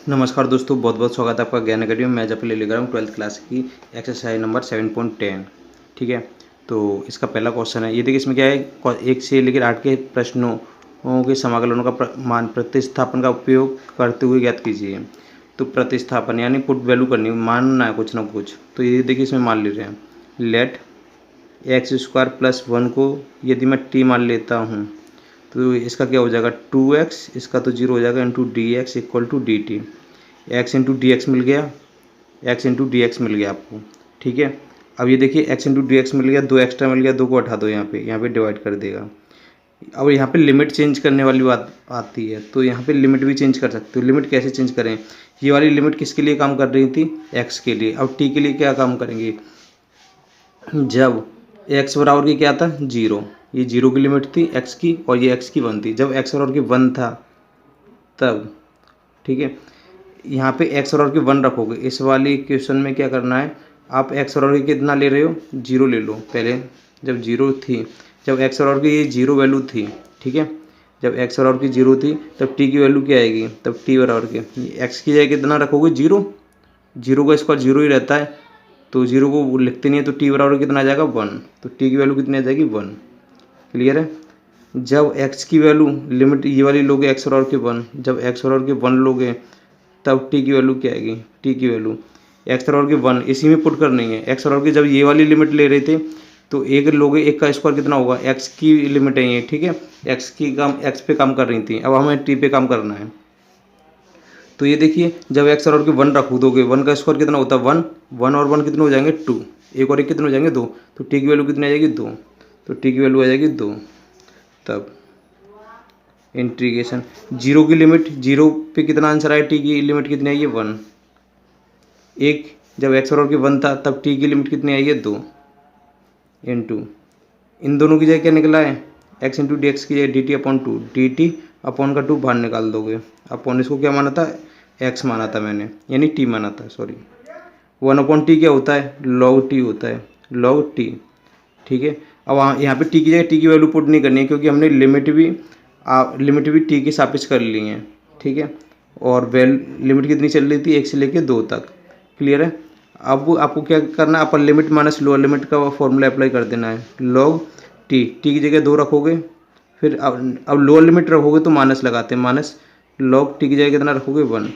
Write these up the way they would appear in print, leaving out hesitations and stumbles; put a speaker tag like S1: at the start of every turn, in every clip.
S1: नमस्कार दोस्तों, बहुत बहुत स्वागत है आपका ज्ञान अकेडमी में। मैं जब ले लेकर हूँ 12th क्लास की एक्सरसाइज नंबर 7.10। ठीक है, तो इसका पहला क्वेश्चन है। ये देखिए, इसमें क्या है, 1 से लेकर 8 के प्रश्नों के समाकलनों का मान प्रतिस्थापन का उपयोग करते हुए ज्ञात कीजिए। तो प्रतिस्थापन यानी पुट वैल्यू करनी, मानना है कुछ ना कुछ। तो ये देखिए, इसमें मान ले रहे हैं लेट एक्स स्क्वायर प्लस 1 को यदि मैं टी मान लेता हूँ तो इसका क्या हो जाएगा 2x, इसका तो 0 हो जाएगा, into D X equal to D T. X into D X मिल गया, एक्स इंटू डी एक्स मिल गया आपको। ठीक है, अब ये देखिए एक्स इंटू डी एक्स मिल गया, 2 एक्स्ट्रा मिल गया, 2 को हटा दो, यहाँ पे डिवाइड कर देगा। अब यहाँ पे लिमिट चेंज करने वाली बात आती है, तो यहाँ पे लिमिट भी चेंज कर सकते हो। लिमिट कैसे चेंज करें? ये वाली लिमिट किसके लिए काम कर रही थी? एक्स के लिए। अब टी के लिए क्या काम करेंगे? जब एक्स बराबर की क्या था? 0। ये 0 की लिमिट थी एक्स की, और ये एक्स की 1 थी। जब एक्स बराबर की 1 था तब, ठीक है, यहाँ पे एक्स बराबर की 1 रखोगे। इस वाली क्वेश्चन में क्या करना है, आप एक्स बराबर की कितना ले रहे हो? 0 ले लो। पहले जब 0 थी, जब एक्स बराबर की ये 0 वैल्यू थी, ठीक है, जब एक्स बराबर की 0 थी तब टी की वैल्यू क्या आएगी? तब टी बराबर की एक्स की जगह कितना रखोगे? 0। 0 का स्क्वायर 0 ही रहता है, तो 0 को लिखते नहीं है, तो टी बराबर कितना आ जाएगा? 1। तो टी की वैल्यू कितनी आ जाएगी? 1। क्लियर है? जब एक्स की वैल्यू लिमिट ये वाली लोगे एक्स बराबर की 1, जब एक्स बराबर की 1 लोगे तब टी की वैल्यू क्या आएगी? टी की वैल्यू एक्स बराबर की 1 इसी में पुट करनी है। एक्स बराबर की जब ये वाली लिमिट ले रहे थे तो एक लोगे, एक का स्क्वायर कितना होगा? एक्स की लिमिट है ये, ठीक है, एक्स की काम एक्स पे काम कर रही थी, अब हमें टी पे काम करना है। तो ये देखिए, जब एक्स बराबर की 1 रख दोगे, 1 का स्क्वायर कितना होता है? 1। 1 और 1 कितने हो जाएंगे? 2। एक और एक कितने हो जाएंगे? 2। तो टी की वैल्यू कितनी आ जाएगी? 2। तो टी की वैल्यू आ जाएगी 2। तब इंटीग्रेशन 0 की लिमिट, 0 पे कितना आंसर आया? टी की लिमिट कितनी आई है? 1। एक जब एक्स बराबर की 1 था तब टी की लिमिट कितनी आई है? 2 इंटू इन दोनों की जगह क्या निकला है? एक्स इंटू डी एक्स की जगह D T upon 2, D T upon का 2 बाहर निकाल दोगे। अपॉन इसको क्या माना था? एक्स माना था मैंने, यानी टी माना था, सॉरी। 1 अपॉन टी क्या होता है? लॉग टी होता है, लॉग टी। ठीक है, अब वहाँ यहाँ पे टी की जगह टी की वैल्यू पुट नहीं करनी है, क्योंकि हमने लिमिट भी टी के सापेक्ष कर ली है। ठीक है, और लिमिट कितनी चल रही थी? 1 से लेके 2 तक। क्लियर है? अब आपको क्या करना है, upper limit minus lower limit का फॉर्मूला अप्लाई कर देना है। लॉग टी, टी की जगह 2 रखोगे, फिर अब लोअर लिमिट रखोगे तो माइनस लगाते हैं, माइनस लॉग टी की जगह कितना रखोगे? 1।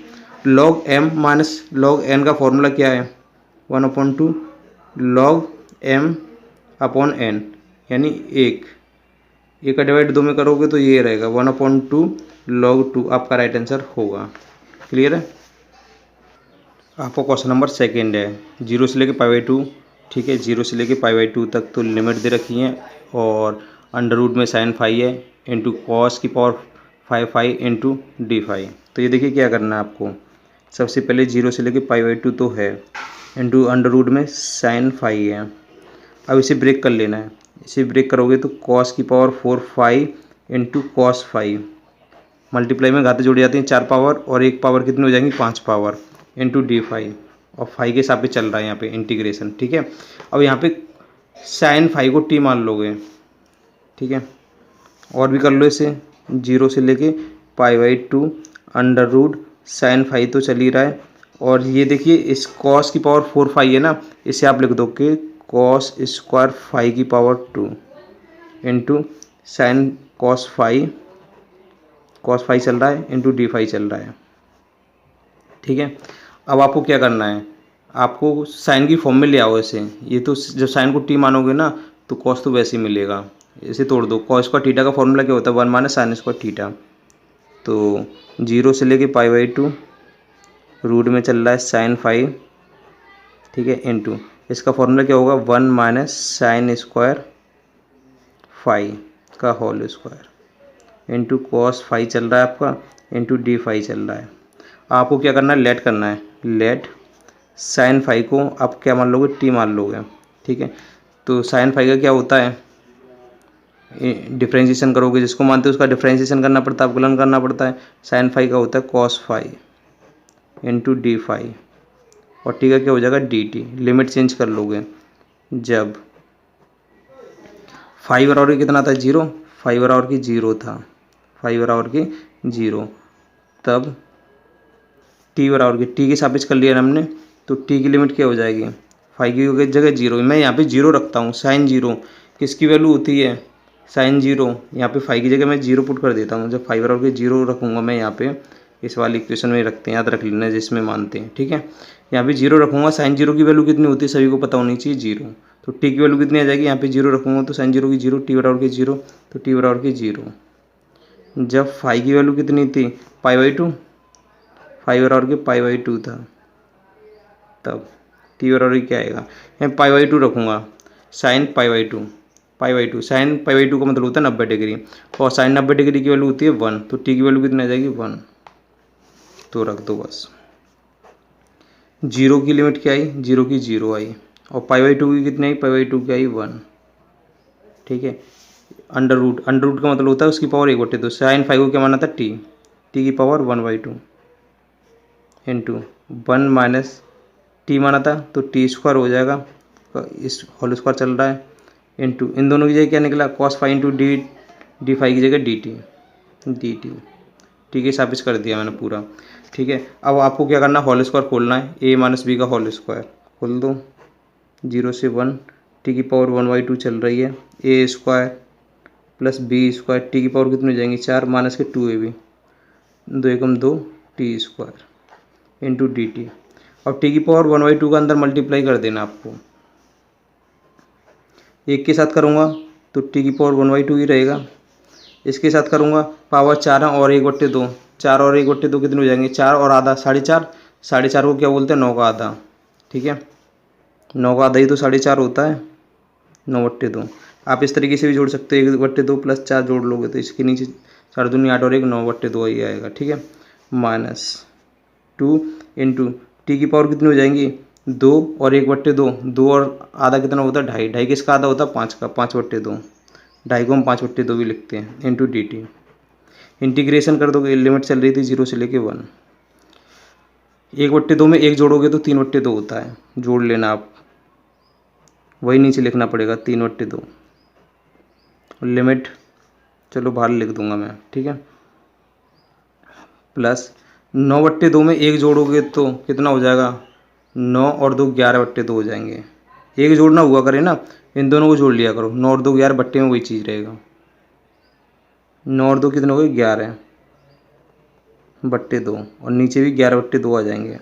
S1: Log M minus log N का फॉर्मूला क्या है? 1/2 लॉग एम अपॉन एन, यानी 1। ये का डिवाइड 2 में करोगे तो ये रहेगा 1/2 log 2, आपका राइट आंसर होगा। क्लियर है? आपका क्वेश्चन नंबर सेकेंड है, 0 से लेके π/2। ठीक है, 0 से लेके π/2 तक तो लिमिट दे रखी है, और अंडर रूट में साइन फाई है, इंटू कॉस की पावर 5 इंटू डी फाई। तो ये देखिए क्या करना है आपको। सबसे पहले 0 से लेके π/2 तो है, इंटू अंडर रूट में साइन फाई है। अब इसे ब्रेक कर लेना है। इसे ब्रेक करोगे तो कॉस की पावर 4 इंटू कॉस 5, मल्टीप्लाई में घाते जुड़ जाती हैं 4 पावर, और एक पावर कितनी हो जाएंगी? 5 पावर, इंटू डी 5, और 5 के हिसाब पे चल रहा है यहाँ पे इंटीग्रेशन। ठीक है, अब यहाँ पे साइन 5 को टी मान लोगे। ठीक है, और भी कर लो इसे, 0 से लेके π/2 अंडर रूट साइन 5 तो चल ही रहा है, और ये देखिए इस कॉस की पावर 4 है ना, इसे आप लिख दो कि कॉस स्क्वायर 5 की पावर 2 इंटू साइन कॉस 5 चल रहा है, इंटू डी 5 चल रहा है। ठीक है, अब आपको क्या करना है, आपको साइन की फॉर्म में ले आओ इसे। ये तो जब साइन को टी मानोगे ना तो कॉस तो वैसे ही मिलेगा। इसे तोड़ दो, कॉस स्क्वायर थीटा का फॉर्मूला क्या होता है? 1 माइनस साइन स्क्वायर थीटा। तो 0 से लेके π/2 रूट में चल रहा है साइन 5, ठीक है, इंटू इसका फॉर्मूला क्या होगा? 1 माइनस साइन स्क्वायर 5 का होल स्क्वायर, इंटू कॉस 5 चल रहा है आपका, इंटू डी 5 चल रहा है। आपको क्या करना है? लेट करना है। लेट साइन 5 को आप क्या मान लोगे? टी मान लोगे। ठीक है, तो साइन 5 का क्या होता है? डिफ्रेंशिएशन करोगे, जिसको मानते हो उसका डिफ्रेंशिएशन करना पड़ता है, अवकलन करना पड़ता है। साइन 5 का होता है कॉस 5 इंटू डी 5, और टी का क्या हो जाएगा? D T. लिमिट चेंज कर लोगे, जब 5 बराबर कितना था? 0। 5 बराबर की 0 था, 5 बराबर की 0, तब टी बराबर की टी के सापेक्ष कर लिया हमने, तो टी की लिमिट क्या हो जाएगी, फाइव की जगह जीरो। मैं यहाँ पे जीरो रखता हूँ, साइन जीरो किसकी वैल्यू होती है, साइन जीरो। यहाँ पे फाइव की जगह मैं जीरो पुट कर देता हूँ। जब फाइव बराबर के जीरो रखूँगा मैं यहाँ पे, इस वाली इक्वेशन में रखते हैं, याद रख लेना जिसमें मानते हैं, ठीक है। यहाँ पे जीरो रखूँगा, साइन जीरो की वैल्यू कितनी होती है सभी को पता होनी चाहिए, जीरो। तो टी की वैल्यू कितनी आ जाएगी, यहाँ पे जीरो रखूँगा तो साइन जीरो की जीरो, टी बराबर के जीरो, तो टी बराबर के जीरो। जब फाइव की वैल्यू कितनी थी, पाई बाई टू, फाइव बराबर के पाई बाई टू था, तब टी बराबर क्या आएगा, मैं पाई बाई टू रखूँगा, sine pi by two, pi by two, sine pi by two का मतलब होता है 90 डिग्री, और साइन 90 डिग्री की वैल्यू होती है 1, तो टी की वैल्यू कितनी आ जाएगी 1, तो रख दो बस। जीरो की लिमिट क्या आई, जीरो की जीरो आई, और पाई बाई टू की कितनी आई, पाई बाई टू की आई 1, ठीक है। अंडर रूट, अंडर रूट का मतलब होता है उसकी पावर 1/2, साइन फाइव को क्या माना था, टी, टी की पावर 1/2 इंटू 1 माइनस टी माना था तो टी स्क्वायर हो जाएगा, इस होल स्क्वायर चल रहा है, इंटू इन दोनों की जगह क्या निकला, cos five into D, D five की जगह डी टी, डी टी, ठीक है, साबित कर दिया मैंने पूरा, ठीक है। अब आपको क्या करना है, होल स्क्वायर खोलना है, ए माइनस बी का होल स्क्वायर खोल दो, 0 से 1, टी की पावर 1/2 चल रही है, A square plus B square, T की पावर कितनी हो जाएंगी 4 माइनस के 2ab, 2 एकम 2 T square into D T. अब टी की पावर 1/2 का अंदर मल्टीप्लाई कर देना आपको, एक के साथ करूँगा तो टी की पावर 1/2 ही रहेगा, इसके साथ करूँगा पावर 4 है और 1/2, 4 और 1/2 कितने हो जाएंगे, 4 और आधा 4.5, 4.5 को क्या बोलते हैं 9 का आधा, ठीक है, 9 का आधा ही तो 4.5 होता है, 9/2। आप इस तरीके से भी जोड़ सकते हो, 1/2 प्लस 4 जोड़ लोगे तो इसके नीचे 4 दूनी 8 और 1 9/2 ही आएगा, ठीक है, माइनस 2 इंटू टी की पावर कितनी हो जाएंगी 2 और 1/2, 2 और आधा कितना होता है 2.5, 2.5 किसका आधा होता है 5 का, 5/2, 2.5 को हम 5/2 भी लिखते हैं, इंटू डी टी। इंटीग्रेशन कर दोगे, लिमिट चल रही थी 0 से लेके 1, 1/2 में 1 जोड़ोगे तो 3/2 होता है, जोड़ लेना आप, वही नीचे लिखना पड़ेगा 3/2, लिमिट चलो बाहर लिख दूंगा मैं, ठीक है, प्लस 9/2 में 1 जोड़ोगे तो कितना हो जाएगा, 9 और 2 11/2 हो जाएंगे, एक जोड़ना हुआ करे ना, इन दोनों को जोड़ लिया करो, 9 और 2 11 बट्टे में वही चीज़ रहेगा, 9 और 2 कितने हो गए 11/2 और नीचे भी 11/2 आ जाएंगे,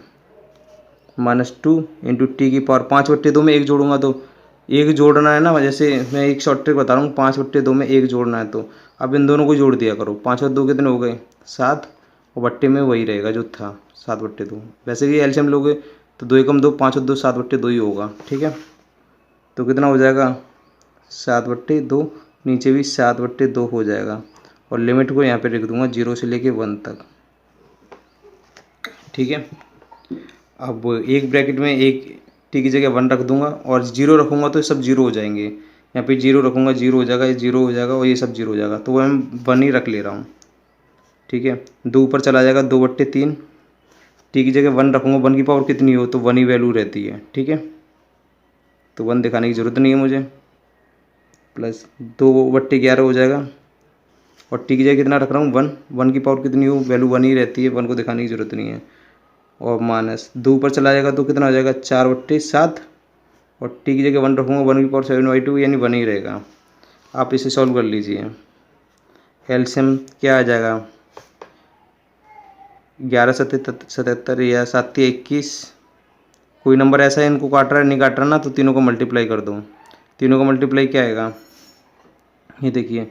S1: -2 इंटू टी की पावर 5/2 में 1 जोड़ूंगा तो 1 जोड़ना है ना, जैसे मैं एक शॉर्ट ट्रिक बता रहा हूँ, 5/2 में 1 जोड़ना है तो अब इन दोनों को जोड़ दिया करो, 5 और 2 कितने हो गए 7, और बट्टे में वही रहेगा जो था 7/2, वैसे भी एलसीएम लोगे तो 2 एकम 2, 5 और 2 7/2 ही होगा, ठीक है, तो कितना हो जाएगा 7/2, नीचे भी 7/2 हो जाएगा, और लिमिट को यहाँ पे लिख दूंगा 0 से लेके 1 तक, ठीक है। अब एक ब्रैकेट में एक टी की जगह 1 रख दूंगा और 0 रखूंगा तो ये सब 0 हो जाएंगे, यहाँ पे 0 रखूंगा 0 हो जाएगा, ये 0 हो जाएगा और ये सब 0 हो जाएगा, तो मैं 1 ही रख ले रहा हूँ, ठीक है। 2 ऊपर चला जाएगा 2/3, टी की जगह 1 रखूँगा, 1 की पावर कितनी हो तो 1 ही वैल्यू रहती है, ठीक है, तो 1 दिखाने की ज़रूरत नहीं है मुझे, प्लस 2/11 हो जाएगा, और टी की जगह कितना रख रहा हूँ 1, 1 की पावर कितनी हो वैल्यू 1 ही रहती है, 1 को दिखाने की ज़रूरत नहीं है, और माइनस 2 ऊपर चला जाएगा तो कितना हो जाएगा 4/7, और टी की जगह 1 रखूँगा 1 की पावर 7/2 यानी 1 ही रहेगा। आप इसे सॉल्व कर लीजिए, एलसीएम क्या आ जाएगा 11/77 या 7×21, कोई नंबर ऐसा है इनको काट रहा है नहीं काट रहा ना, तो तीनों को मल्टीप्लाई कर दो, तीनों का मल्टीप्लाई क्या आएगा, ये देखिए,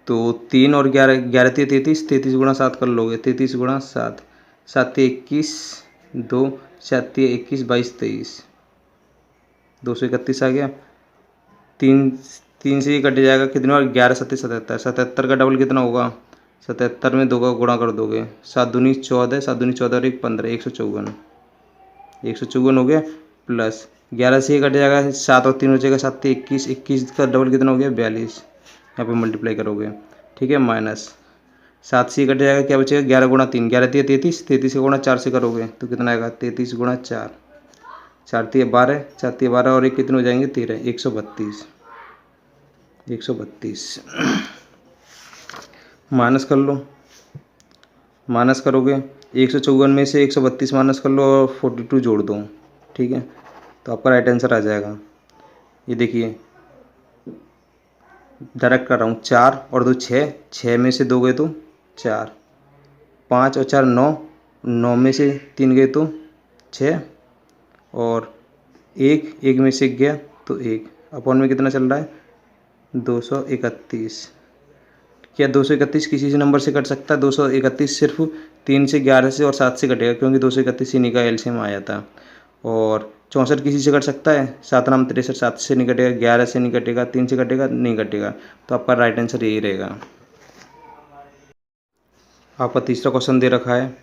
S1: तो 3 और 11, 11×3 33, 33 गुणा 7 कर लोगे, 33 गुणा 7, 7×21 2, 7×21 22 23, 231 आ गया, 3 से ये कट जाएगा, कितने बार 11×7 77 का डबल कितना होगा 77 में 2 का गुणा कर दोगे, 7 दूनी 14, 7 दूनी 14 और 1 15, 154 हो गया, प्लस 11 से ये कट जाएगा, 7 और 3 हो जाएगा 7×21, 21 का डबल कितना हो गया 42, यहाँ पे मल्टीप्लाई करोगे, ठीक है, माइनस 7 से कट जाएगा, क्या बचेगा 11 गुणा 3, 11×3 33, 33 का गुणा 4 से करोगे तो कितना आएगा 33 गुणा 4, 4×3 12, 4×3 12 और 1 कितने हो जाएंगे 13, 132, 132 माइनस कर लो, माइनस करोगे 154 में से 132 माइनस कर लो और 42 जोड़ दो, ठीक है, तो आपका राइट आंसर आ जाएगा। ये देखिए डायरेक्ट कर रहा हूँ, 4 और 2 6, 6 में से 2 गए तो 4, 5 और 4 9, 9 में से 3 गए तो 6, और 1 में से 1 गया तो 1, अपॉन में कितना चल रहा है 231। क्या 231 किसी से नंबर से कट सकता है? 231 सिर्फ 3 से 11 से और 7 से कटेगा, क्योंकि 231 इन्हीं का एलसीएम आया था। और 64 किसी से कट सकता है? 7 नाम 63, 7 से नहीं कटेगा, 11 से नहीं कटेगा, 3 से कटेगा, नहीं कटेगा, तो आपका राइट आंसर यही रहेगा। आपका तीसरा क्वेश्चन दे रखा है,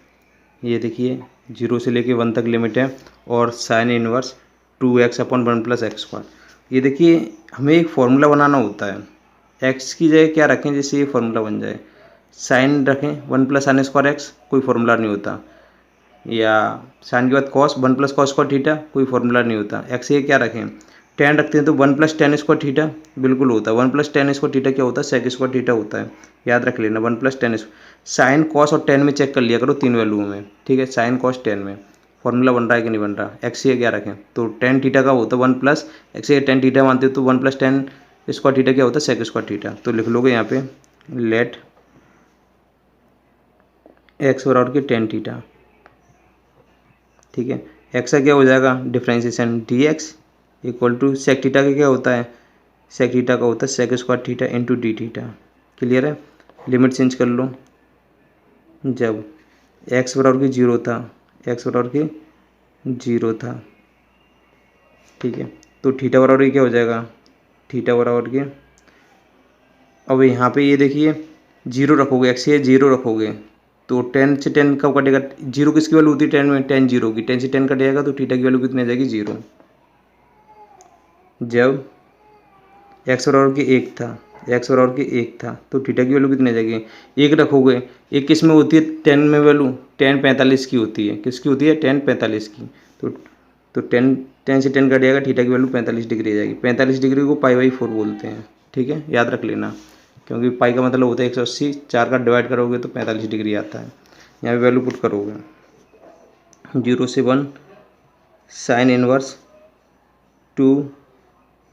S1: ये देखिए 0 से लेके 1 तक लिमिट है और sine inverse 2x upon 1 plus x square. ये देखिए हमें एक फार्मूला बनाना होता है, x की जगह क्या रखें जैसे ये फार्मूला बन जाए, साइन रखें 1 प्लस साइन स्क्वायर एक्स, कोई फार्मूला नहीं होता, या साइन के बाद cos 1 plus cos square theta, कोई फार्मूला नहीं होता। एक्स ये क्या रखें, टेन रखते हैं तो 1 प्लस टेन स्क्वायर थीटा बिल्कुल होता है, 1 प्लस टेन स्क्वायर थीटा क्या होता है, सेक स्क्वायर थीटा होता है, याद रख लेना 1 प्लस टेन। साइन कॉस और टेन में चेक कर लिया करो, 3 वैल्यू में, ठीक है, साइन कॉस टेन में फॉर्मूला बन रहा है कि नहीं बन रहा। एक्स ये क्या रखें तो टेन थीटा का होता है 1 प्लस एक्स ये टेन थीटा मानते हो तो 1 प्लस टेन स्क्वायर थीटा क्या होता है, सेक स्क्वायर थीटा। तो लिख लोगे यहाँ पे लेट एक्स बराबर के टेन थीटा, ठीक है। एक्स का क्या हो जाएगा differentiation D X equal to sec theta का क्या होता है, सेक थीटा का होता है sec square theta into D theta. Clear है, लिमिट चेंज कर लो, जब एक्स बराबर के 0 था, एक्स बराबर के 0 था, ठीक है, तो थीटा बराबर के क्या हो जाएगा, थीटा बराबर के, अब यहाँ पे ये देखिए 0 रखोगे, एक्स ये 0 रखोगे तो 10 से 10 कब कटेगा, 0 किसकी वैल्यू होती है 10 में, 10 0 की, 10 से 10 कटेगा तो थीटा की वैल्यू कितनी आ जाएगी 0। जब एक्स बराबर के 1 था, एक्स बराबर के 1 था तो थीटा की वैल्यू कितनी आ जाएगी, 1 रखोगे, 1 किस में होती है 10 में वैल्यू, 10 45 की होती है, किसकी होती है 10 45 की, तो 10 से 10 कटेगा, थीटा की वैल्यू 45 डिग्री आ जाएगी। 45 डिग्री को पाई/4 बोलते हैं, ठीक है, याद रख लेना, क्योंकि पाई का मतलब होता है 180, 4 का डिवाइड करोगे तो 45 डिग्री आता है। यहाँ पे वैल्यू पुट करोगे 0 से 1 sign inverse 2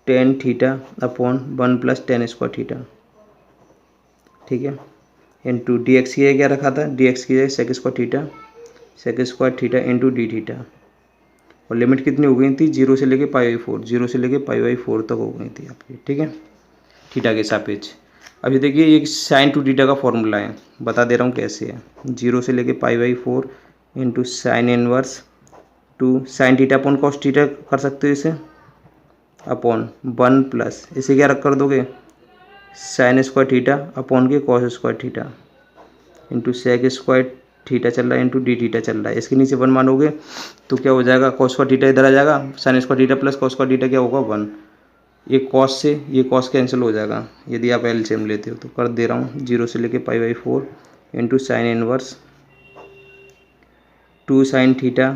S1: tan theta upon 1 plus ten square theta, ठीक है, इंटू डी एक्स की क्या रखा था, डी एक्स की जगह sec square theta, sec square theta into D theta, और लिमिट कितनी हो गई थी 0 से लेके पाई/4, 0 से लेके पाई/4 तक हो गई थी आपकी, ठीक है, थीटा के सापेक्ष। अभी देखिए ये साइन टू थीटा का फॉर्मूला है, बता दे रहा हूँ कैसे है, 0 से लेके पाई/4 into sine inverse 2 sine theta upon cos theta कर सकते हो इसे, अपॉन 1 प्लस इसे क्या रख कर दोगे साइन स्क्वायर थीटा अपॉन के cos square theta into sec square theta चल रहा है इंटू डी थीटा चल रहा है, इसके नीचे 1 मानोगे तो क्या हो जाएगा कॉस स्क्वायर थीटा इधर आ जाएगा, sign square theta plus cos square theta क्या होगा 1, ये कॉस से ये कॉस कैंसिल हो जाएगा यदि आप एलसीएम लेते हो तो। कर दे रहा हूँ 0 से लेके पाई/4 into sine inverse 2 sine theta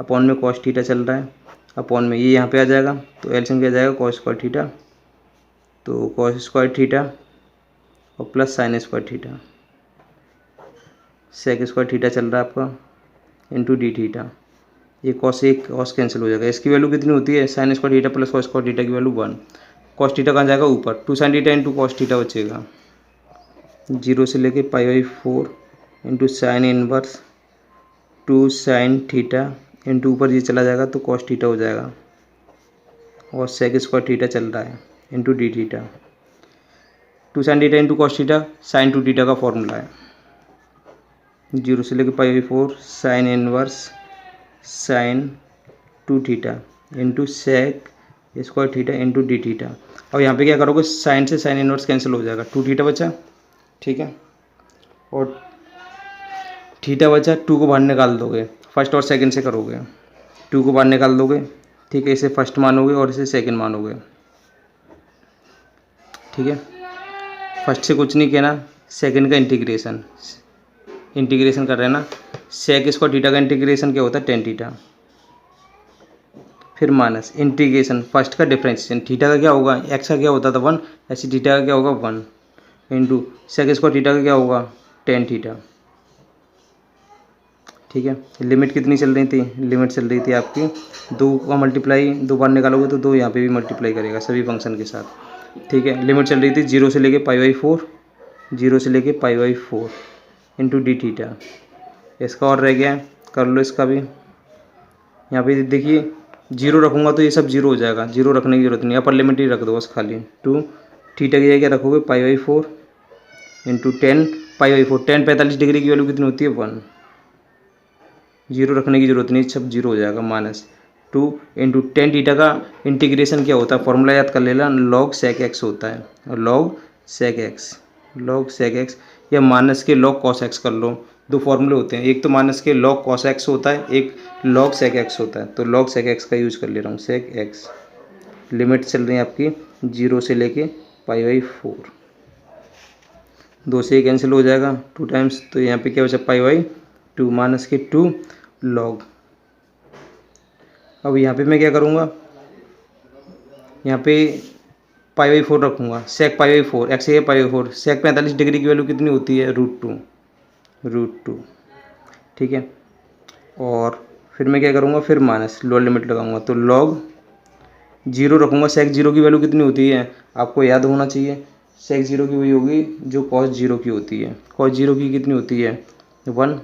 S1: upon में कॉस थीटा चल रहा है, अपॉन में ये यहाँ पे आ जाएगा तो एलसीएम क्या आ जाएगा कॉस स्क्वायर थीटा, तो कॉस स्क्वायर थीटा और plus sine square theta, sec square theta चल रहा है आपका इंटू डी थीटा, ये कॉस एक कॉस कैंसिल हो जाएगा, इसकी वैल्यू कितनी होती है sine square theta plus cos square theta की वैल्यू 1, कॉस थीटा कहाँ जाएगा ऊपर, 2 sine theta into cos theta बचेगा, 0 से लेके पाई/4 into sine inverse 2 sine theta into ऊपर ये चला जाएगा तो कॉस थीटा हो जाएगा, और सेक स्क्वायर थीटा चल रहा है into D theta, 2 sine theta into cos theta sine 2 theta का फॉर्मूला है, 0 से लेके पाई/4 sine inverse sine 2 theta into sec square theta into D theta. अब यहाँ पे क्या करोगे साइन से साइन इनवर्स कैंसिल हो जाएगा, 2 थीटा बचा, ठीक है, और थीटा बचा, 2 को बाहर निकाल दोगे, फर्स्ट और सेकंड से करोगे, 2 को बाहर निकाल दोगे, ठीक है, इसे फर्स्ट मानोगे और इसे सेकंड मानोगे, ठीक है, फर्स्ट से कुछ नहीं कहना, सेकंड का इंटीग्रेशन कर रहे हैं ना, सेक स्क्वायर थीटा का इंटीग्रेशन क्या होता है 10 थीटा, फिर माइनस इंटीग्रेशन फर्स्ट का डिफरेंशिएशन, थीटा का क्या होगा एक्स का क्या होता था 1, ऐसे थीटा का क्या होगा 1 इंटू सेक स्क्वायर थीटा का क्या होगा 10 थीटा, ठीक है। लिमिट कितनी चल रही थी, लिमिट चल रही थी आपकी 2 का मल्टीप्लाई 2 बार निकालोगे तो 2 यहाँ पे भी मल्टीप्लाई करेगा सभी फंक्शन के साथ। ठीक है, लिमिट चल रही थी 0 से लेके π/4, 0 से लेके π/4 इंटू डी थीटा। इसका और रह गया, कर लो इसका भी। यहाँ पे देखिए 0 रखूँगा तो ये सब 0 हो जाएगा, 0 रखने की जरूरत नहीं, अपर लिमिट ही रख दो बस खाली। 2 थीटा की जगह रखोगे π/4 इंटू 10 π/4। 10 45 डिग्री की वैल्यू कितनी होती है 1, 0 रखने की जरूरत नहीं, सब 0 हो जाएगा। -2 इंटू 10 थीटा का इंटीग्रेशन क्या होता है, फॉर्मूला याद कर लेना, log sec x होता है। log sec x या माइनस के log cos x कर लो, 2 फॉर्मूले होते हैं, एक तो माइनस के log cos x होता है, एक log sec x होता है। तो log sec x का यूज कर ले रहा हूँ, sec x। लिमिट चल रही है आपकी 0 से लेके π/4, 2 से 1 कैंसिल हो जाएगा 2 टाइम्स, तो यहाँ पे क्या बचा π/2 माइनस के 2 log। अब यहाँ पे मैं क्या करूँगा, यहाँ पे π/4 रखूँगा, sec π/4 x है π/4, sec 45 डिग्री की वैल्यू कितनी होती है √2। ठीक है, और फिर मैं क्या करूँगा, फिर माइनस लोअर लिमिट लगाऊंगा, तो log 0 रखूँगा। sec 0 की वैल्यू कितनी होती है आपको याद होना चाहिए, sec 0 की वही होगी जो cos 0 की होती है। cos 0 की कितनी होती है 1,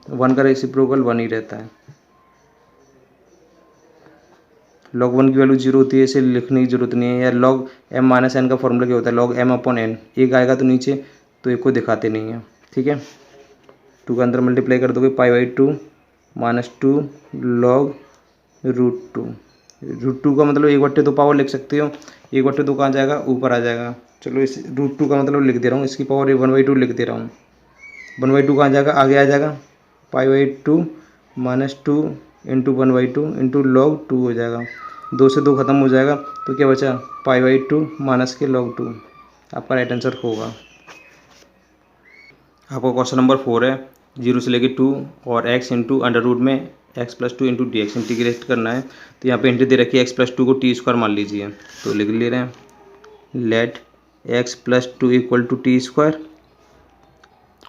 S1: 1 का रेसिप्रोकल 1 ही रहता है। log 1 की वैल्यू 0 होती है, इसे लिखने की जरूरत नहीं है। या log m माइनस n का फॉर्मूला क्या होता है, log m/n, एक आएगा तो नीचे, तो एक को दिखाते नहीं है। ठीक है, 2 का अंदर मल्टीप्लाई कर दोगे π/2 -2 log √2। √2 का मतलब 1/2 पावर लिख सकते हो, 1/2 कहाँ जाएगा, ऊपर आ जाएगा। चलो इस √2 का मतलब लिख दे रहा हूँ, इसकी पावर 1/2 लिख दे रहा हूँ। 1/2 कहाँ जाएगा, आगे आ जाएगा, π/2 -2 इंटू 1/2 इंटू log 2 हो जाएगा। 2 से 2 खत्म हो जाएगा, तो क्या बचा π/2 माइनस के log 2। आपका राइट आंसर होगा। आपका क्वेश्चन नंबर 4 है, 0 से लेके 2 और x इंटू अंडर रूट में x+2 into D x integrate करना है। तो यहाँ पे इंटी दे रखी है x+2 को t² मान लीजिए, तो लिख ले रहे हैं, late x+2 equal to t²।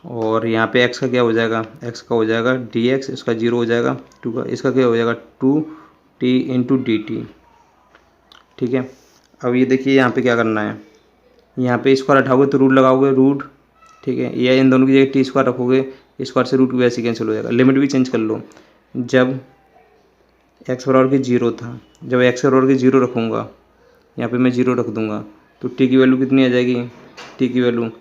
S1: और यहाँ पे x का क्या हो जाएगा, x का हो जाएगा dx, इसका 0 हो जाएगा, 2 का इसका क्या हो जाएगा 2t इंटू dt। ठीक है, अब ये देखिए यहाँ पे क्या करना है, यहाँ पे स्क्वायर हटाओगे तो रूट लगाओगे, रूट। ठीक है, या इन दोनों की जगह t² रखोगे, स्क्वायर से रूट वैसे कैंसिल हो जाएगा। लिमिट भी चेंज कर लो, जब x बराबर के 0 था, जब x बराबर के 0 रखूँगा, यहाँ पे मैं 0 रख दूँगा, तो t की वैल्यू कितनी आ जाएगी, t की वैल्यू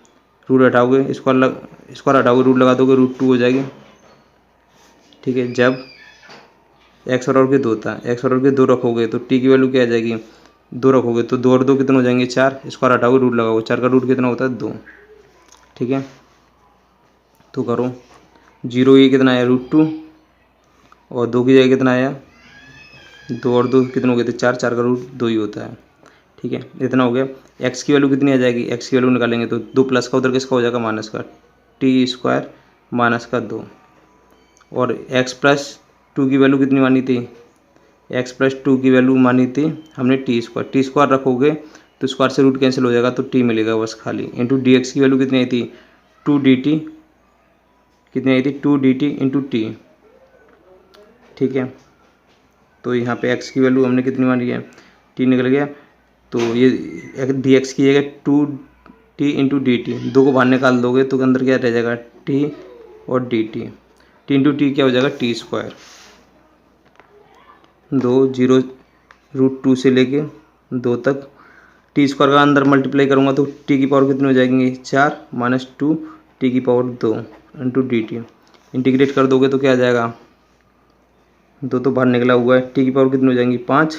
S1: रूट हटाओगे, स्क्वायर हटाओगे, रूट लगा दोगे, √2 हो जाएगी। ठीक है, जब x बराबर के 2 था, x बराबर के 2 रखोगे तो t की वैल्यू क्या आ जाएगी, 2 रखोगे तो 2 और 2 कितने हो जाएंगे 4, स्क्वायर हटाओगे, रूट लगाओगे, 4 का रूट कितना होता है 2। ठीक है, तो करो 0 ये कितना आया √2, और 2 की जगह कितना आया, 2 और 2 कितने हो गए थे 4, 4 का रूट 2 ही होता है। ठीक है, इतना हो गया। x की वैल्यू कितनी आ जाएगी, x की वैल्यू निकालेंगे तो 2 प्लस का उधर किसका हो जाएगा, माइनस का, t² माइनस का 2। और x+2 की वैल्यू कितनी मानी थी, x+2 की वैल्यू मानी थी हमने t² रखोगे तो स्क्वायर से रूट कैंसिल हो जाएगा, तो t मिलेगा बस खाली, इंटू dx की वैल्यू कितनी आई थी 2dt, कितनी आई थी 2dt इंटू t। ठीक है, तो यहाँ पे x की वैल्यू हमने कितनी मानी है, t निकल गया, तो ये dx की जगह 2t इंटू dt, 2 को बाहर निकाल दोगे तो अंदर क्या रह जाएगा t और dt, t इंटू टी क्या हो जाएगा t²। 2 0 √2 से लेके 2 तक t² का अंदर मल्टीप्लाई करूँगा तो t की पावर कितनी हो जाएंगी 4 -2 t की पावर 2 इंटू dt। इंटीग्रेट कर दोगे तो क्या आ जाएगा, 2 तो बाहर निकला हुआ है, t की पावर कितनी हो जाएंगी 5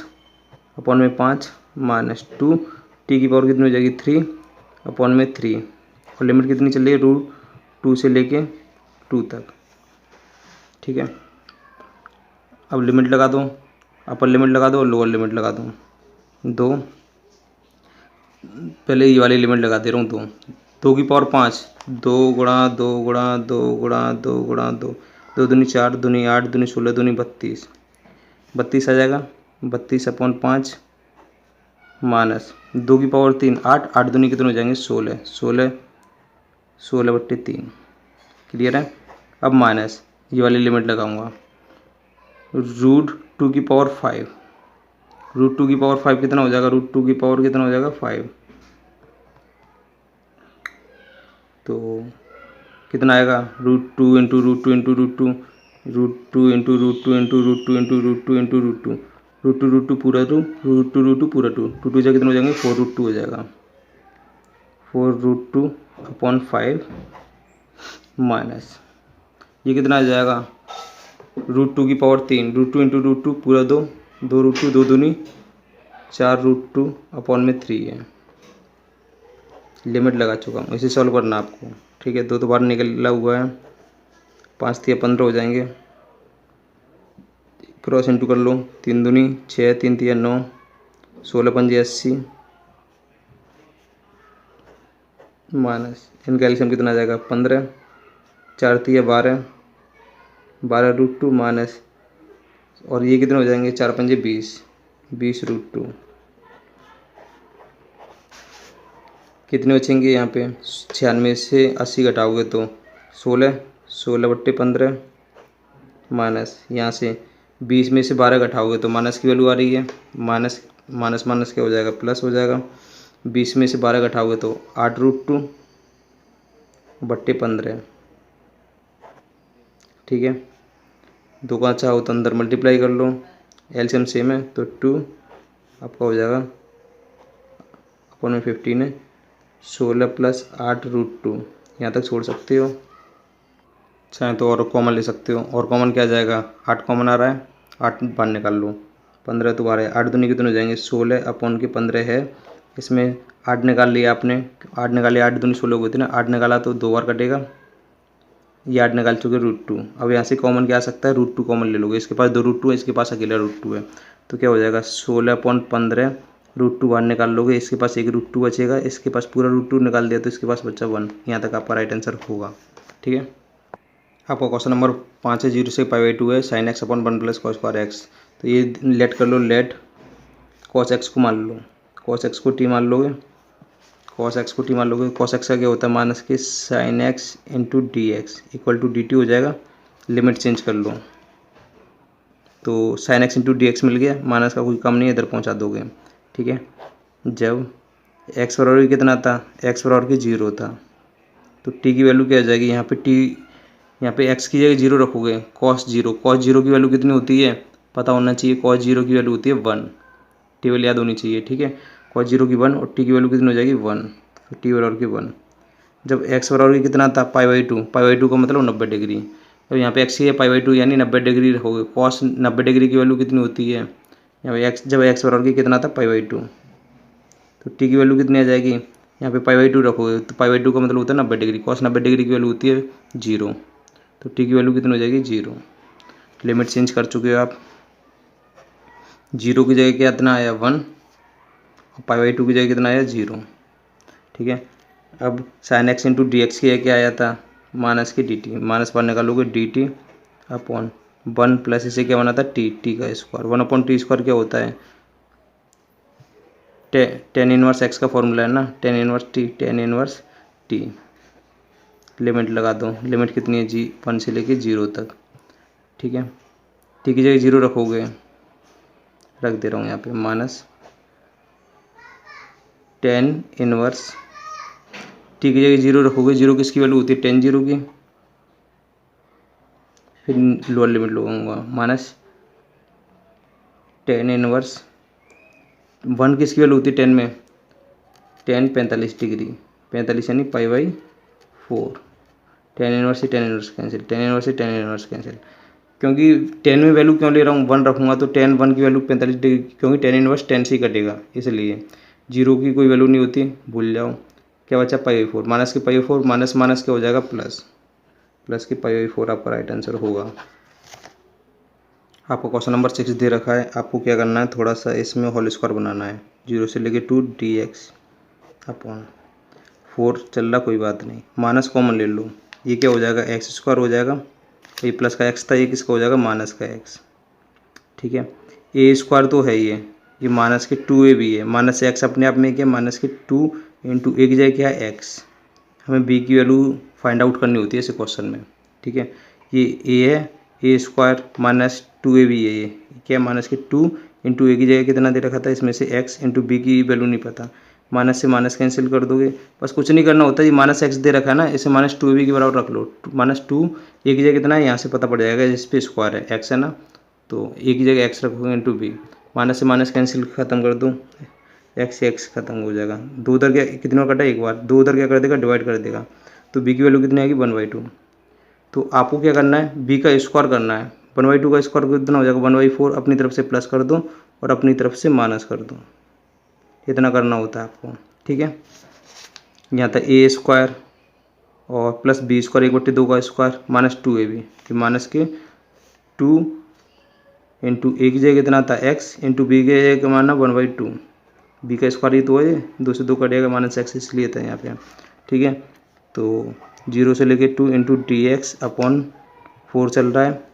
S1: अपॉन में 5 -2 t की पावर कितनी हो जाएगी 3 अपॉन में 3। और लिमिट कितनी चल रही है √2 से लेके 2 तक। ठीक है, अब लिमिट लगा दो, अपर लिमिट लगा दो और लोअर लिमिट लगा दो। 2 पहले ये वाली लिमिट लगा दे रहा हूँ, 2 की पावर 5, 2 गुणा 2 गुणा 2 गुणा 2 गुणा 2, 2 दूनी 4, दूनी 8, दूनी 16, दूनी 32, 32 आ जाएगा, 32 अपॉन 5 माइनस 2 की पावर 3 8, 8 दूनी कितने हो जाएंगे 16, 16 16/3। क्लियर है, अब माइनस ये वाली लिमिट लगाऊंगा। √2⁵, √2⁵ कितना हो जाएगा, √2 कितना हो जाएगा 5, तो कितना आएगा √2 into √2 into √2, √2 into √2 into √2 into √2 into √2, √2 पूरा 2, √2 पूरा 2, 2 से कितने हो जाएंगे 4√2 हो जाएगा, 4√2/5 माइनस ये कितना आ जाएगा √2⁵3, √2 इंटू √2 पूरा 2, 2√2 2 दूनी 4√2/3 है। लिमिट लगा चुका हूँ, इसे सॉल्व करना आपको, ठीक है। 2 तो बाहर निकला हुआ है, 5 3 15 हो जाएंगे, क्रॉस इंटू कर लो, 3 दूनी 6, 3 3 9, 16 पंजे 80 माइनस इनका एलसीएम कितना आ जाएगा 15, 4 3 12, 12√2 माइनस और ये कितने हो जाएंगे 4 पंजे 20, 20√2 कितने बचेंगे यहाँ पे 96 से 80 घटाओगे तो 16, 16/15 माइनस यहाँ से 20 में से 12 घटाओगे तो माइनस की वैल्यू आ रही है, माइनस माइनस माइनस क्या हो जाएगा प्लस हो जाएगा, 20 में से 12 घटाओगे तो 8√2/15, ठीक है। 2 का अच्छा हो तो अंदर मल्टीप्लाई कर लो, एलसीएम सेम है तो 2 आपका हो जाएगा अपन में 15 है, 16 + 8√2 यहाँ तक छोड़ सकते हो, चाहे तो और कॉमन ले सकते हो, और कॉमन क्या आ जाएगा 8 कॉमन आ रहा है, 8 बाहर निकाल लो, 15 तो बाहर है, 8 दूनी कितने हो जाएंगे 16/15 है, इसमें 8 निकाल लिया आपने, 8 निकाले 8 दूनी 16 होती ना, 8 निकाला तो 2 बार कटेगा, ये 8 निकाल चुके √2, अब यहाँ से कॉमन क्या आ सकता है √2 कॉमन ले लोगे, इसके पास 2 √2 है, इसके पास अकेला √2 है, तो क्या हो जाएगा 16/15 √2 बाहर निकाल लोगे, इसके पास एक √2 बचेगा, इसके पास पूरा √2 निकाल दिया तो इसके पास बचा 1, यहाँ तक आपका राइट आंसर होगा, ठीक है। आपका क्वेश्चन नंबर 5 है, 0 से π/2 है, sin x/1 + cos² x, तो ये लेट कर लो, लेट cos x को मान लो, cos x को t मान लोगे, cos x को t मान लोगे, cos x का क्या होता है माइनस के sin x into dx = dt हो जाएगा, लिमिट चेंज कर लो, तो sin x इंटू dx मिल गया, माइनस का कोई कम नहीं है, इधर पहुंचा दोगे, ठीक है। जब x बराबर कितना था, x बराबर 0 था, तो t की वैल्यू क्या आ जाएगी, यहाँ पे x की जगह 0 रखोगे, cos 0 की वैल्यू कितनी होती है पता होना चाहिए, cos 0 की वैल्यू होती है 1, टेबल याद होनी चाहिए, ठीक है। cos 0 की 1 और t की वैल्यू कितनी हो जाएगी 1, तो t बराबर की 1। जब x बराबर कितना था π/2 का मतलब 90 डिग्री, तो यहाँ पे x की π/2 यानी 90 डिग्री रखोगे, cos 90 डिग्री की वैल्यू कितनी होती है, यहाँ पे जब x बराबर कितना था π/2, तो t की वैल्यू कितनी आ जाएगी, यहाँ पे π/2 रखोगे, तो π/2 का मतलब होता है 90 डिग्री, cos 90 डिग्री की वैल्यू होती है 0, तो t की वैल्यू कितनी हो जाएगी 0, लिमिट चेंज कर चुके हो आप, 0 की जगह कितना आया 1 और π/2 की जगह कितना आया 0, ठीक है। अब sin x into D X की क्या आया था माइनस की dt, माइनस पर निकालोगे dt/1 प्लस इसे क्या बना था t का स्क्वायर, 1/t² क्या होता है tan इनवर्स x का फॉर्मूला है ना, tan इनवर्स t, लिमिट लगा दो, लिमिट कितनी है 1 से लेके 0 तक, ठीक है। t की जगह 0 रखोगे, रख दे रहा हूँ यहाँ पे माइनस tan इनवर्स, t की जगह 0 रखोगे, 0 किसकी वैल्यू होती है tan 0 की, फिर लोअर लिमिट लगाऊंगा माइनस tan इनवर्स 1 किसकी वैल्यू होती है 10 में, tan 45 डिग्री, 45 यानी π/4, tan इनवर्स से tan inverse cancel, tan inverse से tan इनवर्स कैंसिल, क्योंकि 10 में वैल्यू क्यों ले रहा हूँ 1 रखूँगा तो tan 1 की वैल्यू 45 डिग्री, क्योंकि tan इनवर्स 10 से ही कटेगा, इसलिए 0 की कोई वैल्यू नहीं होती, भूल जाओ, क्या बचा π/4, माइनस के π/4 माइनस माइनस क्या हो जाएगा प्लस के π/4 आपका राइट आंसर होगा। आपको क्वेश्चन नंबर 6 दे रखा है, आपको क्या करना है थोड़ा सा इसमें होल स्क्वायर बनाना है, 0 से लेके 2 dx/4 चल रहा कोई बात नहीं, माइनस कॉमन ले लो, ये क्या हो जाएगा x² हो जाएगा, ये प्लस का x था, ये किसका हो जाएगा माइनस का x, ठीक है। a² तो है ये माइनस के 2a भी है, माइनस x अपने आप में क्या माइनस के 2 इंटू a की जगह क्या है x, हमें b की वैल्यू फाइंड आउट करनी होती है इस क्वेश्चन में, ठीक है। ये ए है, ए स्क्वायर माइनस 2ab ये क्या माइनस के 2 इंटू ए की जगह कितना दे रखा था, इसमें से x इंटू बी की वैल्यू नहीं पता, माइनस से माइनस कैंसिल कर दोगे, बस कुछ नहीं करना होता, ये माइनस एक्स दे रखा है ना, इसे माइनस 2ab के बराबर रख लो, माइनस 2 ए की जगह कितना है यहाँ से पता पड़ जाएगा, इस पे स्क्वायर है x है ना, तो ए की जगह x रखोगे इंटू बी, माइनस से माइनस कैंसिल खत्म कर दो, एक्स से एक्स खत्म हो जाएगा, दो उधर क्या कितने बार कटा, एक बार, दो उधर क्या कर देगा डिवाइड कर देगा, तो बी की वैल्यू कितनी आएगी 1/2। तो आपको क्या करना है, बी का स्क्वायर करना है, 1/2 का स्क्वायर कितना हो जाएगा 1/4, अपनी तरफ से प्लस कर दो और अपनी तरफ से माइनस कर दो, इतना करना होता है आपको, ठीक है। यहाँ था ए स्क्वायर और प्लस बी स्क्वायर 1/2 का स्क्वायर माइनस 2ab, फिर माइनस के 2 इंटू ए की जगह कितना था x इंटू बी की जगह माना 1/2, बी का स्क्वायर ही तो है, 2 से 2 कटेगा माइनस एक्स इसलिए था यहाँ पे, ठीक है। तो 0 से लेके 2 इंटू डी एक्स अपॉन 4 चल रहा है,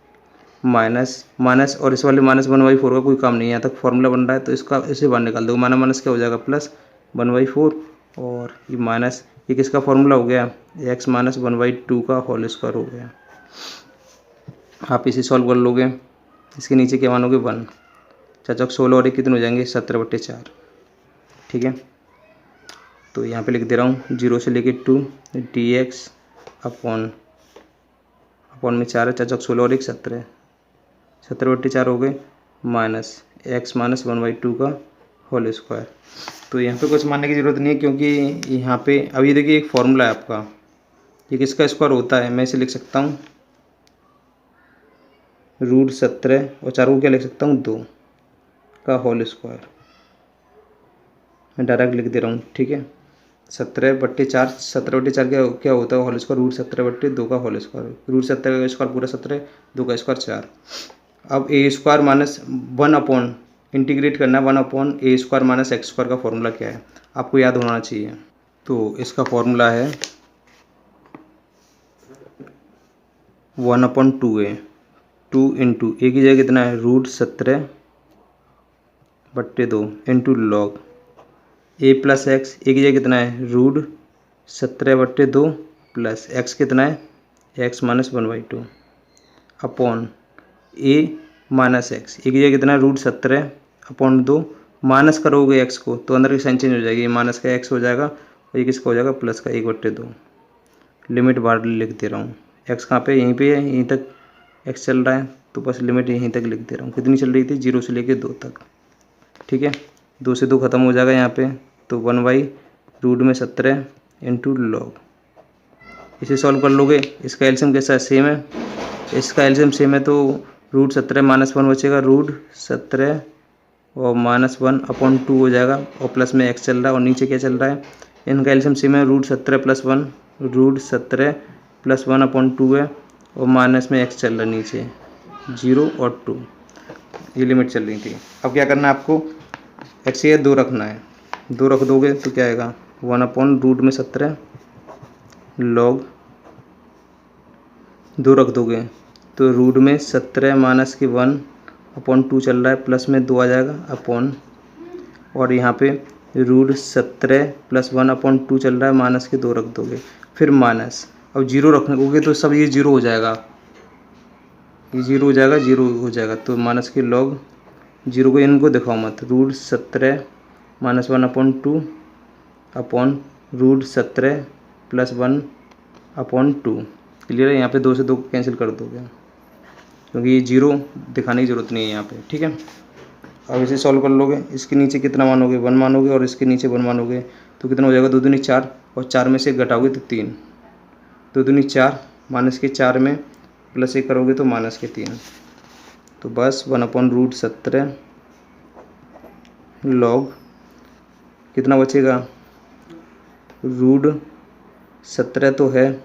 S1: माइनस माइनस और इस वाले माइनस 1/4 का कोई काम नहीं है, यहाँ तक फॉर्मूला बन रहा है, तो इसका इसे बाहर निकाल दो, माइनस माइनस क्या हो जाएगा प्लस 1/4, और ये माइनस ये किसका फॉर्मूला हो गया, x माइनस 1/2 का होल स्क्वायर हो गया। आप इसे सॉल्व कर लोगे, इसके नीचे क्या मानोगे 1, 4 16 और 1 कितने हो जाएंगे 17/4, ठीक है। तो यहाँ पे लिख दे रहा हूँ 0 से लेके 2 डी एक्स अपॉन में 4 है, 4 16 और 1 17, 17/4 हो गए, माइनस x माइनस 1/2 का होल स्क्वायर। तो यहाँ पे कुछ मानने की ज़रूरत नहीं है, क्योंकि यहाँ पे अब ये देखिए एक फॉर्मूला है आपका, ये किसका स्क्वायर होता है, मैं इसे लिख सकता हूँ √17 और 4 को क्या लिख सकता हूँ 2 का होल स्क्वायर, मैं डायरेक्ट लिख दे रहा हूँ, ठीक है। 17/4 17/4 क्या होता है होल स्क्वायर, √17/2 का होल स्क्वायर, √17 का स्क्वायर पूरा 17, 2 का स्क्वायर 4। अब ए स्क्वायर माइनस 1 अपॉन इंटीग्रेट करना है, 1 upon A square minus x square का फॉर्मूला क्या है आपको याद होना चाहिए। तो इसका फॉर्मूला है 1/2a, 2 इंटू ए की जगह कितना है √17/2 इंटू लॉग ए प्लस एक्स, ए की जगह कितना है √17/2 प्लस एक्स कितना है एक्स माइनस 1/2 अपॉन ए माइनस एक्स, ए की जगह कितना है √17/2, माइनस करोगे एक्स को तो अंदर की साइन चेंज हो जाएगी, ये माइनस का एक्स हो जाएगा और ये किसका हो जाएगा प्लस का 1/2, लिमिट बाहर लिख दे रहा हूँ, एक्स कहाँ पे यहीं पे है, यहीं तक एक्स चल रहा है, तो बस लिमिट यहीं तक लिख दे रहा हूँ, कितनी चल रही थी 0 से लेके 2 तक, ठीक है। 2 से 2 खत्म हो जाएगा यहाँ पे, तो 1/√17 इंटू लॉग, इसे सॉल्व कर लोगे, इसका एलसीएम कैसा है सेम है, इसका एलसीएम सेम है, तो √17 माइनस 1 बचेगा, √17 और -1/2 हो जाएगा, और प्लस में एक्स चल रहा है और नीचे क्या चल रहा है, इनका एलसीएम सेम है, √17 + 1 √17 + 1/2 है, और माइनस में एक्स चल रहा है नीचे 0 और 2, ये लिमिट चल रही थी। अब क्या करना है आपको, एक्स ये 2 रखना है, 2 रख दोगे तो क्या आएगा 1/√17 लॉग 2 रख दोगे तो रूट में 17 माइनस के 1/2 चल रहा है, प्लस में 2 आ जाएगा अपॉन, और यहाँ पे √17 + 1/2 चल रहा है, माइनस के 2 रख दोगे, फिर माइनस, अब 0 रखोगे तो सब ये 0 हो जाएगा, ये 0 हो जाएगा, 0 हो जाएगा, तो माइनस के लॉग 0 को इनको दिखाओ मत, √17 - 1/2 अपॉन √17 + 1/2, क्लियर है। यहाँ पे 2 से 2 कैंसिल कर दोगे, क्योंकि ये 0 दिखाने की ज़रूरत नहीं है यहाँ पे, ठीक है। अब इसे सॉल्व कर लोगे, इसके नीचे कितना मानोगे 1 मानोगे, और इसके नीचे 1 मानोगे, तो कितना हो जाएगा 2 दूनी 4, और 4 में से घटाओगे तो 3, 2 दूनी 4, माइनस के 4 में प्लस 1 करोगे तो माइनस के 3, तो बस 1/√17 लॉग कितना बचेगा, √17 तो है,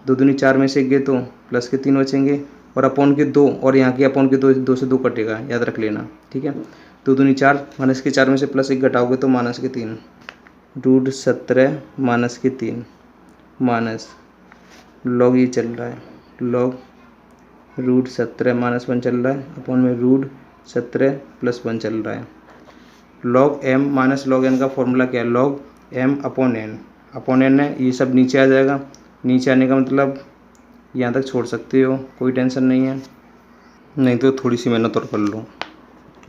S1: 2 दूनी 4 में से गए तो प्लस के 3 बचेंगे, और अपॉन के 2, और यहाँ के अपॉन के 2 से 2 कटेगा, याद रख लेना, ठीक है। 2 दूनी 4, माइनस के 4 में से प्लस 1 घटाओगे तो माइनस के 3, √17 माइनस के 3 माइनस लॉग ये चल रहा है, लॉग √17 - 1 चल रहा है, अपॉन में √17 + 1 चल रहा है, log m minus log n का फॉर्मूला क्या है, लॉग m/n, अपॉन n है, ये सब नीचे आ जाएगा, नीचे आने का मतलब यहाँ तक छोड़ सकते हो, कोई टेंशन नहीं है, नहीं तो थोड़ी सी मेहनत और कर लो।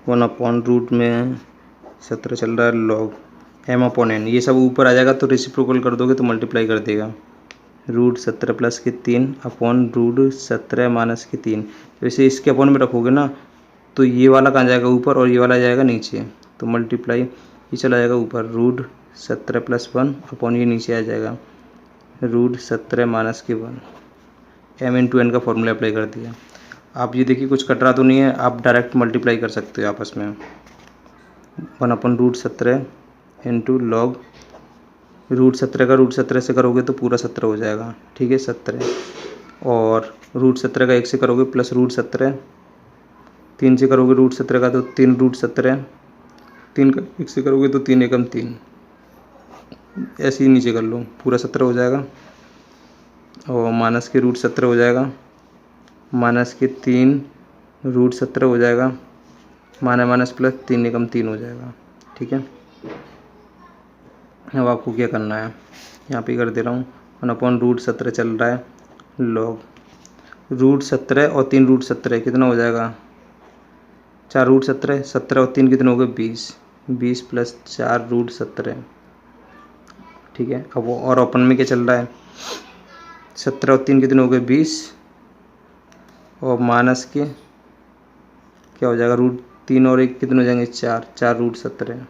S1: 1/रूट में 17 चल रहा है लॉग m/n, ये सब ऊपर आ जाएगा तो रेसिप्रोकल कर दोगे तो मल्टीप्लाई कर देगा। रूट 17 प्लस के 3 अपॉन रूट 17 माइनस के 3। वैसे इसके अपॉन में रखोगे ना तो ये वाला कहाँ जाएगा ऊपर और ये वाला जाएगा नीचे, तो मल्टीप्लाई ये चला जाएगा ऊपर। रूट 17 प्लस 1 अपॉन ये नीचे आ जाएगा रूट 17 माइनस के 1। m/n का फॉर्मूला अप्लाई कर दिया। आप ये देखिए कुछ कट रहा तो नहीं है, आप डायरेक्ट मल्टीप्लाई कर सकते हो आपस में। 1/√17 इंटू लॉग रूट 17 का रूट 17 से करोगे तो पूरा 17 हो जाएगा, ठीक है 17। और रूट 17 का 1 से करोगे प्लस रूट 17, 3 से करोगे रूट 17 का तो 3√17, 3 का 1 से करोगे तो 3 एकम 3, ऐसे ही नीचे कर लो, पूरा 17 हो जाएगा। और माइनस के रूट 17 हो जाएगा, माइनस के 3√17 हो जाएगा, माइनस माइनस प्लस 3 एकम 3 हो जाएगा, ठीक है। अब आपको क्या करना है, यहाँ पे कर दे रहा हूँ 1/√17 चल रहा है लॉग रूट 17 और 3√17 कितना हो जाएगा 4√17, 17 और 3 कितने हो गए 20, 20 प्लस 4√17, ठीक है। अब वो और ओपन में क्या चल रहा है 17 और 3 कितने हो गए 20, और माइनस के क्या हो जाएगा रूट 3 और 1 कितने हो जाएंगे 4, 4√17।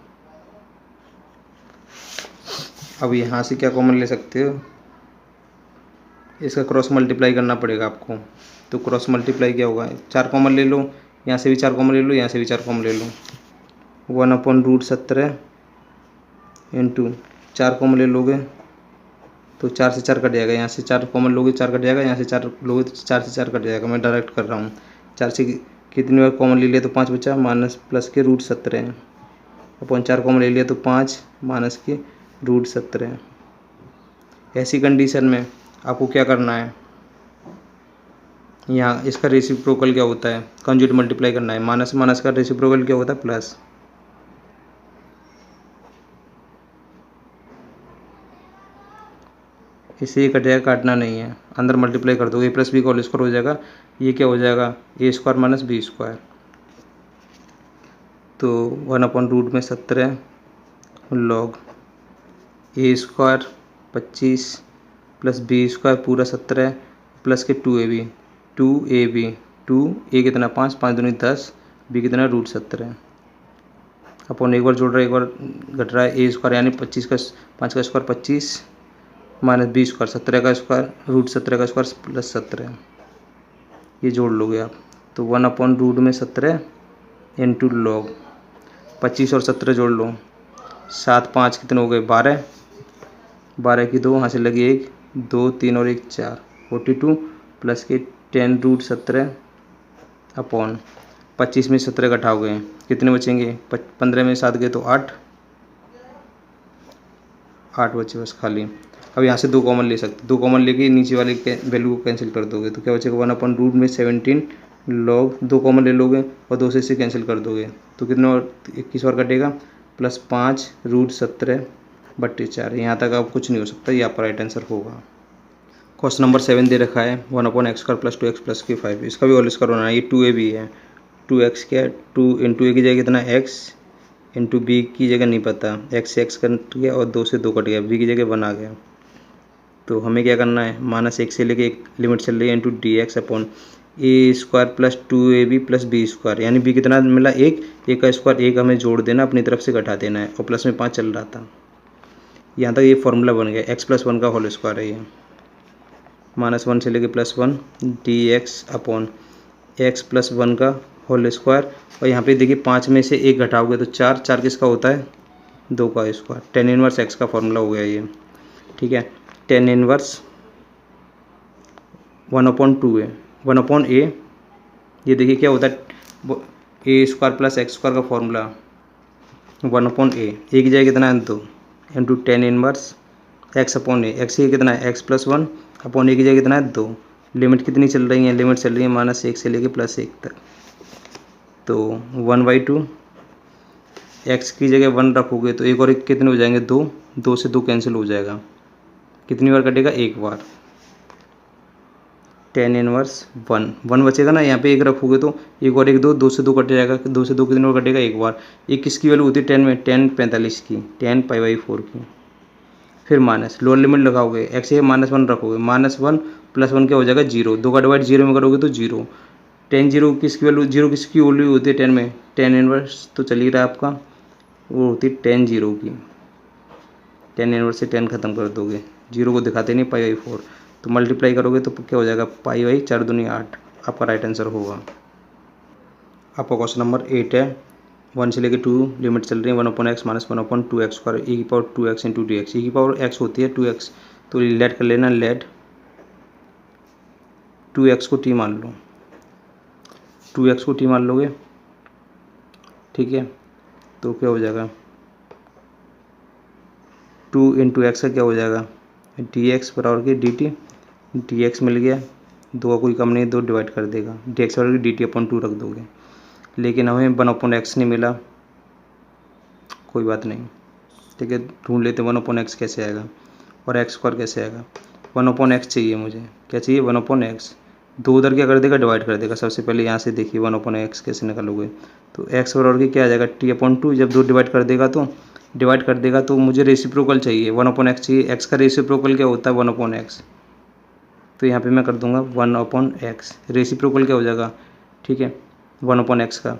S1: अब यहाँ से क्या कॉमन ले सकते हो, इसका क्रॉस मल्टीप्लाई करना पड़ेगा आपको। तो क्रॉस मल्टीप्लाई क्या होगा, 4 कॉमन ले लो, यहाँ से भी 4 कॉमन ले लो, यहाँ से भी 4 कॉमन ले लो। 1/√17 इंटू 4 कॉमन ले लोगे तो 4 से 4 कट जाएगा, यहाँ से 4 कॉमन लोगे 4 कट जाएगा, यहाँ से 4 लोगे तो 4 से 4 कट जाएगा। मैं डायरेक्ट कर रहा हूँ, 4 से कितनी बार कॉमन ले लिया तो 5 बचा, माइनस प्लस के रूट 17 अपॉन 4 कॉमन ले लिया तो 5 माइनस के रूट 17। ऐसी कंडीशन में आपको क्या करना है, यहाँ इसका रेसिप्रोकल क्या होता है, कंजुगेट मल्टीप्लाई करना है। माइनस माइनस का रेसिप्रोकल क्या होता है प्लस, इसे ये कट जाएगा, काटना नहीं है, अंदर मल्टीप्लाई कर दो, ए प्लस बी का होल स्क्वायर हो जाएगा, ये क्या हो जाएगा ए स्क्वायर माइनस बी स्क्वायर। तो 1/√17 लॉग ए स्क्वायर 25 प्लस बी स्क्वायर पूरा 17 प्लस के 2ab 2a कितना 5, 5 दूनी 10, बी कितना √17 अपॉन एक बार जोड़ रहा है एक बार घट रहा है, ए स्क्वायर यानी 25 का 5 का स्क्वायर 25 माइनस बी स्क्वायर 17 का स्क्वायर √17 का स्क्वायर प्लस 17, ये जोड़ लोगे आप तो 1/√17 इंटू लॉग 25 और 17 जोड़ लो, 7 5 कितने हो गए 12, 12 की 2 यहाँ से लगी 1 2 3 और 1 4, 42 प्लस के 10√17 अपॉन 25 में 17 घटाओगे कितने बचेंगे 15 में 7 गए तो 8 बचे बस खाली। अब यहाँ से 2 कॉमन ले सकते, 2 कॉमन लेके नीचे वाले के वैल्यू को कैंसिल कर दोगे तो क्या बचेगा 1/√17 लॉग 2 कॉमन ले लोगे और 2 से इसे कैंसिल कर दोगे तो कितना और 21 और कटेगा प्लस 5√17/4। यहाँ तक अब कुछ नहीं हो सकता, ये आपका राइट आंसर होगा। क्वेश्चन नंबर 7 दे रखा है 1/x² प्लस 2x प्लस के 5, इसका भी होल स्क्वायर होना है। ये 2a है, 2x क्या है 2 इंटू ए की जगह कितना x इंटू बी की जगह नहीं पता, x से x कट गया और 2 से 2 कट गया, b की जगह 1 आ गया। तो हमें क्या करना है -1 से लेके एक लिमिट चल रही है into dx upon A square plus 2ab plus B square, यानी b कितना मिला 1, a का स्क्वायर 1 हमें जोड़ देना अपनी तरफ से घटा देना है और प्लस में 5 चल रहा था। यहाँ तक ये फॉर्मूला बन गया, x + 1 का होल स्क्वायर है ये, -1 से लेके +1 dx अपॉन x + 1 का होल स्क्वायर। और यहाँ पे देखिए 5 में से 1 घटाओगे तो 4, 4 किसका होता है 2 का स्क्वायर, tan इनवर्स x का फॉर्मूला हो गया ये, ठीक है। tan इनवर्स 1/2a 1/a, ये देखिए क्या होता है a square plus x square का फॉर्मूला 1/a, ए की जगह कितना है 2 into tan inverse x upon a, x ये कितना है x + 1 अपॉन a की जगह कितना है 2। लिमिट कितनी चल रही है, लिमिट चल रही है -1 से लेके +1 तक, तो 1/2 x की जगह 1 रखोगे तो 1 और 1 कितने हो जाएंगे 2, 2 से 2 कैंसिल हो जाएगा, कितनी बार कटेगा 1 बार, टेन इनवर्स वन, वन बचेगा ना, यहाँ पे एक रखोगे तो एक और एक दो, दो से दो कट जाएगा, दो से दो कितने बार कटेगा, एक बार। एक किसकी वैल्यू होती है टेन में, टेन 45 की, टेन पाई/4 की। फिर माइनस, लोअर लिमिट लगाओगे, एक्स है -1 रखोगे, -1 + 1 क्या हो जाएगा 0, 2 का डिवाइड 0 में करोगे तो 0। टेन जीरो किसकी वैल्यू, जीरो किसकी वैल्यू होती है टेन में, टेन इनवर्स तो चल ही रहा है आपका, वो होती है टेन जीरो की। टेन इनवर्स से 10 खत्म कर दोगे, जीरो को दिखाते नहीं, पाई/4 तो मल्टीप्लाई करोगे तो क्या हो जाएगा, पाई/4 दूनी 8, आपका राइट आंसर होगा। आपका क्वेश्चन नंबर 8 है, 1 से लेकर 2 लिमिट चल रही है, 1/x - 1/2x² e⁻2x × dx, e⁻x होती है 2x, तो लेट कर लेना, लेट 2x को t मान लो, 2x को t मान लोगे, ठीक है, तो क्या हो जाएगा 2 × x का क्या हो जाएगा dx बराबर के dt, dx मिल गया, दो का कोई कम नहीं, दो डिवाइड कर देगा, dx बराबर के dt/2 रख दोगे, लेकिन हमें 1/x नहीं मिला, कोई बात नहीं, ठीक है, ढूंढ लेते 1/x कैसे आएगा और x² कैसे आएगा। 1/x चाहिए मुझे, क्या चाहिए 1/x, दो उधर क्या कर देगा, डिवाइड कर देगा। सबसे पहले यहाँ से देखिए 1/x कैसे निकालोगे, तो x बराबर के क्या आ जाएगा t/2, जब दो डिवाइड कर देगा तो मुझे रेसिप्रोकल चाहिए, 1/x चाहिए, x का रेसिप्रोकल क्या होता है 1/x, तो यहाँ पे मैं कर दूंगा 1/x, रेसिप्रोकल क्या हो जाएगा, ठीक है, 1/x का,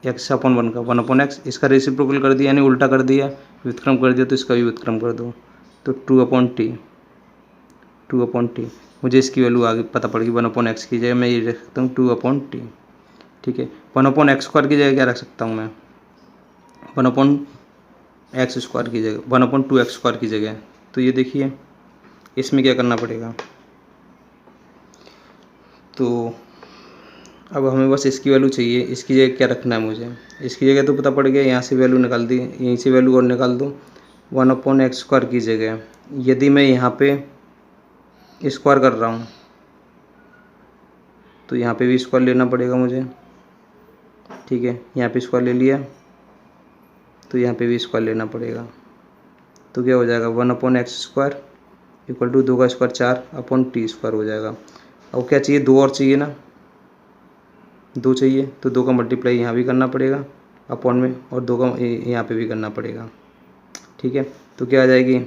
S1: x/1 का 1/x, इसका रेसिप्रोकल कर दिया यानी उल्टा कर दिया, व्युत्क्रम कर दिया, तो इसका भी व्युत्क्रम कर दो, तो 2/t, मुझे इसकी वैल्यू आगे पता पड़ गई, 1/x की जगह मैं ये रख सकता हूँ 2/t, ठीक है। 1/x² की जगह क्या रख सकता हूँ मैं, 1/x² की जगह, 1/2x² की जगह, तो ये देखिए इसमें क्या करना पड़ेगा, तो अब हमें बस इसकी वैल्यू चाहिए, इसकी जगह क्या रखना है मुझे, इसकी जगह तो पता पड़ गया, यहाँ से वैल्यू निकाल दी, यहीं से वैल्यू और निकाल दो, 1/x² की जगह, यदि मैं यहाँ पे स्क्वायर कर रहा हूँ तो यहाँ पे भी स्क्वायर लेना पड़ेगा मुझे, ठीक है, यहाँ पे स्क्वायर ले लिया तो यहाँ पे भी स्क्वायर लेना पड़ेगा, तो क्या हो जाएगा 1/x² = 2 का स्क्वायर 4/t² हो जाएगा। अब क्या चाहिए, दो और चाहिए ना, दो चाहिए, तो दो का मल्टीप्लाई यहाँ भी करना पड़ेगा अपॉन में, और दो का यहाँ पे भी करना पड़ेगा, ठीक है, तो क्या आ जाएगी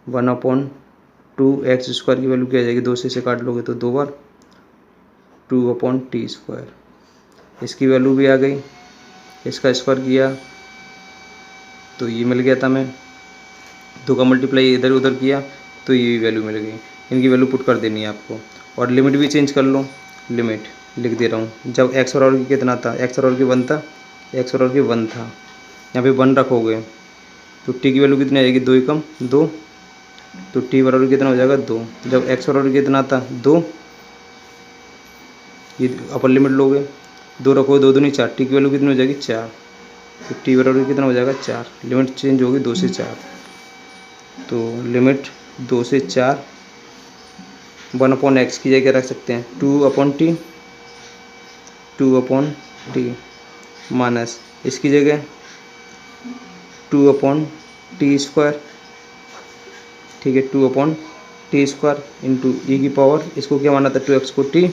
S1: 1/2x² की वैल्यू क्या आ जाएगी, दो से इसे काट लोगे तो दो बार 2/t², इसकी वैल्यू भी आ गई, इसका स्क्वायर किया तो ये मिल गया था, मैं दो का मल्टीप्लाई इधर उधर किया तो ये भी वैल्यू मिल गई, इनकी वैल्यू पुट कर देनी है आपको, और लिमिट भी चेंज कर लो, लिमिट लिख दे रहा हूँ, जब x बराबर की कितना था, x बराबर की 1 था, x बराबर की 1 था, यहाँ पे 1 रखोगे तो t की वैल्यू कितनी आएगी, 2 ही कम 2, तो t बराबर कितना हो जाएगा 2, जब x बराबर कितना था 2, ये अपर लिमिट लोगे, 2 रखोगे, 2 दूनी 4, t की वैल्यू कितनी हो जाएगी 4, तो t बराबर कितना हो जाएगा 4, लिमिट चेंज होगी 2 से 4, तो लिमिट 2 से 4, 1/x की जगह रख सकते हैं 2/t माइनस इसकी जगह 2/t², ठीक है, 2/t² इंटू ई की पावर, इसको क्या माना था 2x को t,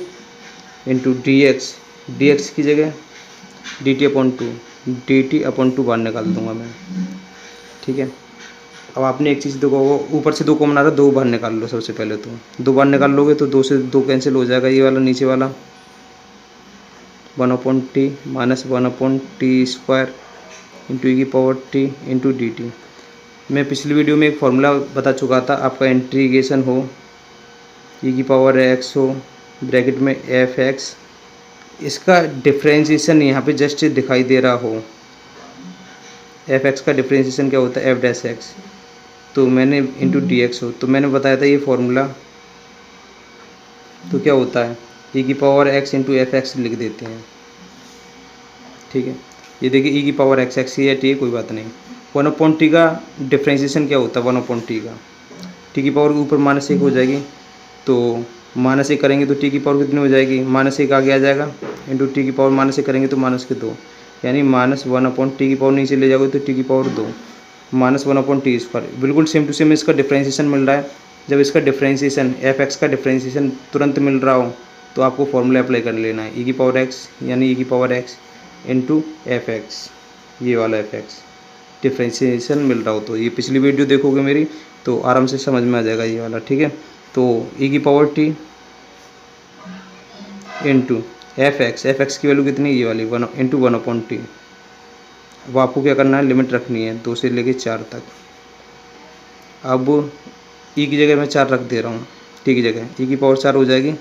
S1: इंटू dx की जगह dt/2 बाहर निकाल दूंगा मैं, ठीक है। अब आपने एक चीज़ देखो, ऊपर से 2 कॉमन आ रहा है, 2 बाहर निकाल लो, सबसे पहले तो 2 बाहर निकाल लोगे तो 2 से 2 कैंसिल हो जाएगा, ये वाला नीचे वाला 1/t माइनस 1/t² इंटू ई की पावर t इंटू dt। मैं पिछली वीडियो में एक फार्मूला बता चुका था, आपका इंटीग्रेशन हो, ई की पावर x हो, ब्रैकेट में f(x), इसका डिफ्रेंशिएशन यहाँ पे जस्ट दिखाई दे रहा हो, f(x) का डिफ्रेंशिएशन क्या होता है f'(x), तो मैंने इंटू dx हो, तो मैंने बताया था ये फार्मूला, तो क्या होता है e की पावर x इंटू f(x) लिख देते हैं, ठीक है, ये देखिए e की पावर x ही है, ठीक है, कोई बात नहीं। 1/t का डिफ्रेंशिएशन क्या होता है, 1/t का, t की पावर ऊपर -1 हो जाएगी, तो -1 करेंगे तो t की पावर कितनी हो जाएगी, -1 आगे आ जाएगा, इंटू t की पावर -1 करेंगे तो -2, यानी -1/t की पावर नीचे ले जाओगे तो t की पावर 2 -1/t², बिल्कुल सेम टू सेम इसका डिफ्रेंशिएशन मिल रहा है, जब इसका डिफ्रेंशिएशन एफ एक्स का डिफ्रेंशिएशन तुरंत मिल रहा हो तो आपको फॉर्मूला अप्लाई कर लेना है, ई की पावर एक्स यानी ई की power x into F x, ये वाला एफ एक्स डिफ्रेंशिएशन मिल रहा हो तो। ये पिछली वीडियो देखोगे मेरी तो आराम से समझ में आ जाएगा ये वाला, ठीक है। तो ई की power T into F x की वैल्यू कितनी है, ये वाली 1 इंटू 1/t। अब आपको क्या करना है, लिमिट रखनी है 2 से लेके 4 तक। अब ई की जगह मैं 4 रख दे रहा हूँ, टी की जगह ई की पावर 4 हो जाएगी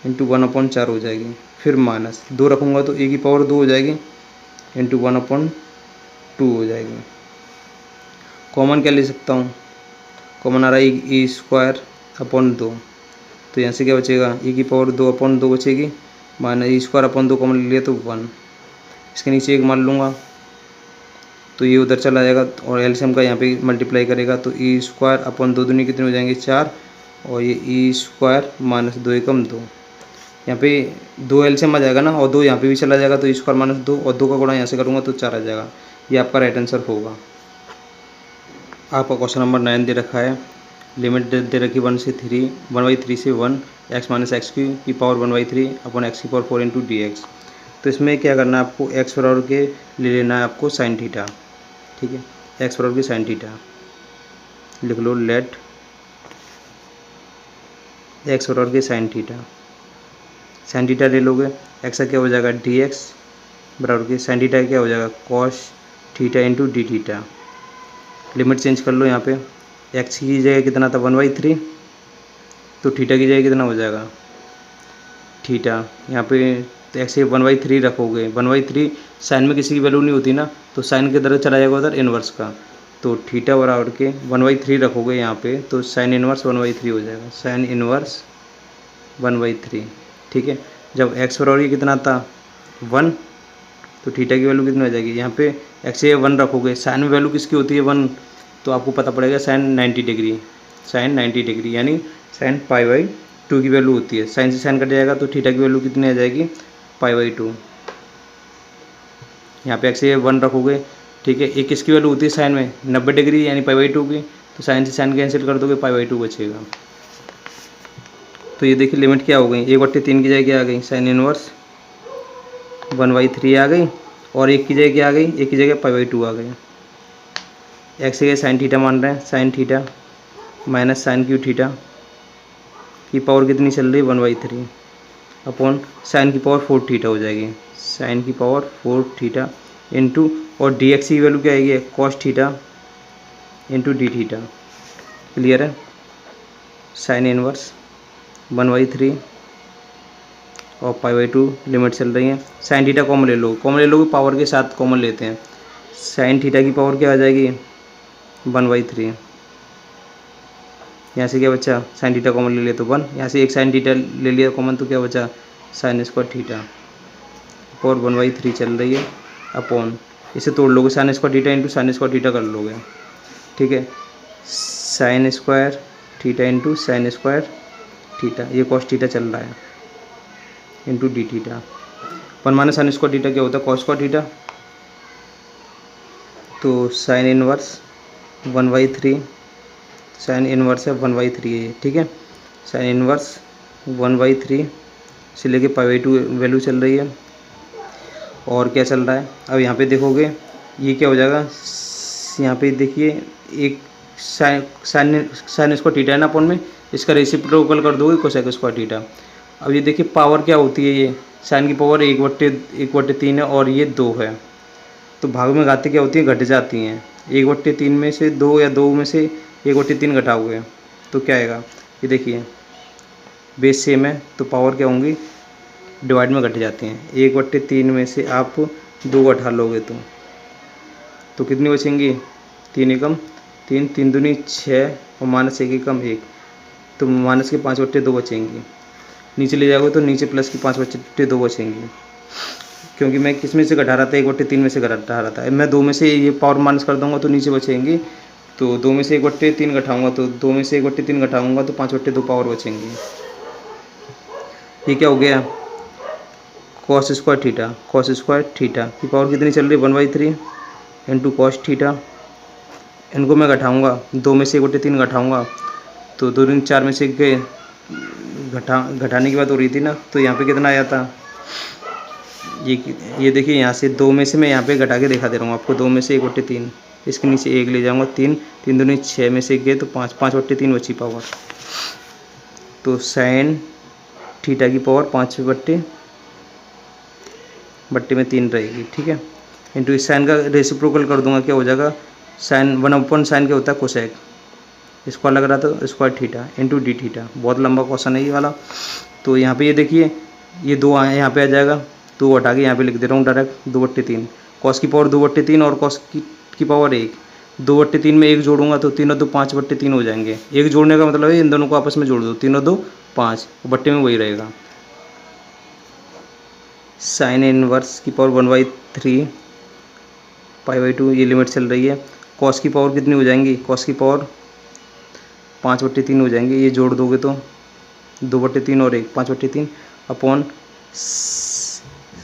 S1: इंटू 1/4 हो जाएगी, फिर माइनस 2 रखूँगा तो ई की पावर 2 हो जाएगी इंटू 1/2 हो जाएगी। कॉमन क्या ले सकता हूँ, कॉमन आ रहा है ई स्क्वायर अपॉन 2, तो यहाँ से क्या बचेगा, ई की पावर 2/2 बचेगी, minus E square upon 2 common ले लिया तो 1, इसके नीचे एक मान लूँगा तो ये उधर चला जाएगा और एलसीएम का यहाँ पे मल्टीप्लाई करेगा तो ई स्क्वायर अपॉन 2 दूनी कितने हो जाएंगे 4, और ये ई स्क्वायर माइनस 2 एकम 2, यहाँ पे 2 एलसीएम आ जाएगा ना, और 2 यहाँ पे भी चला जाएगा तो ई स्क्वायर माइनस 2 और 2 का गुणा यहाँ से करूँगा तो 4 आ जाएगा। ये आपका राइट आंसर होगा। आपका क्वेश्चन नंबर 9 दे रखा है, लिमिट दे रखी 1/3 से 1 एक्स माइनस एक्स की पावर 1/3 अपॉन एक्स की पावर 4 इंटू डी एक्स। तो इसमें क्या करना है आपको, एक्स बराबर के ले लेना है आपको साइन थीटा, ठीक है, एक्स बराबर के साइन थीटा लिख लो, लेट एक्स बराबर के साइन थीटा ले लोगे, एक्स का क्या हो जाएगा डी एक्स बराबर के साइन थीटा क्या हो जाएगा cos theta into D theta. Limit change कर लो, यहाँ पे एक्स की जगह कितना था 1/3, तो थीटा की जगह कितना हो जाएगा थीटा, यहाँ पे तो एक्स की 1/3 रखोगे, 1/3 साइन में किसी की वैल्यू नहीं होती ना, तो साइन की तरह चला जाएगा उधर इनवर्स का, तो थीटा बराबर के 1/3 रखोगे यहाँ पे तो साइन इनवर्स 1/3 हो जाएगा, साइन इनवर्स 1/3, ठीक है। जब एक्स बराबर कितना था 1, तो थीटा की वैल्यू कितनी हो जाएगी, यहाँ पे एक्स ये 1 रखोगे, साइन में वैल्यू किसकी होती है 1, तो आपको पता पड़ेगा साइन 90 डिग्री, साइन 90 डिग्री यानी साइन π/2 की वैल्यू होती है, साइन से साइन कट जाएगा तो थीटा की वैल्यू कितनी आ जाएगी π/2। यहाँ पे एक्स ये 1 रखोगे, ठीक है, एक किसकी वैल्यू होती है साइन में 90 डिग्री यानी π/2 की, तो साइन से साइन कैंसिल कर दोगे π/2 बचेगा। तो ये देखिए लिमिट क्या हो गई, 1/3 की जगह क्या आ गई साइन इनवर्स 1/3 आ गई, और एक की जगह क्या आ गई, एक की जगह π/2 आ गई। एक्स की जगह साइन थीटा मान रहे हैं, sine theta minus sine cube theta की पावर कितनी चल रही है 1/3 अपॉन साइन की पावर 4 थीटा हो जाएगी, साइन की पावर 4 थीटा इंटू, और डी एक्स की वैल्यू क्या आएगी cos theta into D theta. Clear है, साइन इनवर्स 1/3 और π/2 लिमिट चल रही है। साइन थीटा कॉमन ले लोगे, पावर के साथ कॉमन लेते हैं, साइन थीटा की पावर क्या आ जाएगी 1/3, यहाँ से क्या बचा साइन थीटा कॉमन ले लिया तो 1, यहाँ से एक साइन थीटा ले लिया कॉमन तो क्या बचा साइन स्क्वायर थीटा पावर 1/3 चल रही है अपॉन, इसे तोड़ लोगे sign square theta into sine square theta कर लोगे, ठीक है, sine square theta into sine square theta, ये कॉस थीटा चल रहा है into D theta, 1 minus sign square theta क्या होता है कॉस स्क्वायर थीटा, तो साइन इनवर्स 1/3, साइन इनवर्स है 1/3 है, ठीक है, साइन इनवर्स 1/3 से लेके π/2 वैल्यू चल रही है, और क्या चल रहा है अब यहाँ पे देखोगे ये क्या हो जाएगा, यहाँ पे देखिए एक साइन स्क्वायर थीटा है ना अपन में, इसका रेसिप्रोकल कर दोगे कोसेक स्क्वायर थीटा। अब ये देखिए पावर क्या होती है, ये साइन की पावर 1/3 है और ये 2 है, तो भाग में घाते क्या होती है घट जाती हैं, 1/3 में से 2 या 2 में से 1/3 घटाओगे तो क्या आएगा, ये देखिए बेस सेम है तो पावर क्या होंगी डिवाइड में घट जाती हैं, 1/3 में से आप 2 घटा लोगे तो कितनी बचेंगी 3 एकम 3, 3 दूनी 6 और माइनस 1 एकम 1, तो माइनस के 5/2 बचेंगी, नीचे ले जाओगे तो नीचे प्लस की 5/2 बचेंगी, क्योंकि मैं किस में से घटा रहा था 1/3 में से घटा रहा था, मैं 2 में से ये पावर माइनस कर दूंगा तो नीचे बचेंगी, तो 2 में से 1/3 घटाऊंगा तो 2 में से 1/3 घटाऊंगा तो 5/2 पावर बचेंगी। ये क्या हो गया कॉस स्क्वायर थीटा की पावर कितनी चल रही है 1/3 इंटू कॉस थीटा, इनको मैं घटाऊंगा 2 में से 1/3 घटाऊंगा तो 2 दूनी 4 में से गए, घटाने की बात हो रही थी ना, तो यहाँ पे कितना आया था, ये देखिए यहाँ से 2 में से मैं यहाँ पे घटा के दिखा दे रहा हूँ आपको। 2 में से 1/3, इसके नीचे 1 ले जाऊँगा, 3 3 दूनी 6 में से गए तो 5 5/3 बची पावर। तो साइन थीटा की पावर 5/3 रहेगी, ठीक है। इंटू इस साइन का रेसिप्रोकल कर दूंगा, क्या हो जाएगा, साइन 1/sin क्या होता है, कोसेक, स्क्वायर लग रहा था square theta into D theta. बहुत लंबा क्वेश्चन है ये वाला। तो यहाँ पे ये देखिए, ये 2 आए यहाँ पे आ जाएगा, 2 हटा के यहाँ पे लिख दे रहा हूँ डायरेक्ट, 2/3। कॉस की पावर 2/3 और कॉस की पावर 1, 2/3 में 1 जोड़ूंगा तो 3 और 2 5/3 हो जाएंगे। 1 जोड़ने का मतलब है इन दोनों को आपस में जोड़ दो, 3 और 2 5, बट्टे में वही रहेगा। साइन इनवर्स की पावर 1/3 π/2, ये लिमिट चल रही है। कॉस की पावर कितनी हो जाएंगी, कॉस की पावर 5/3 हो जाएंगे। ये जोड़ दोगे तो 2/3 और 1 5/3 अपॉन,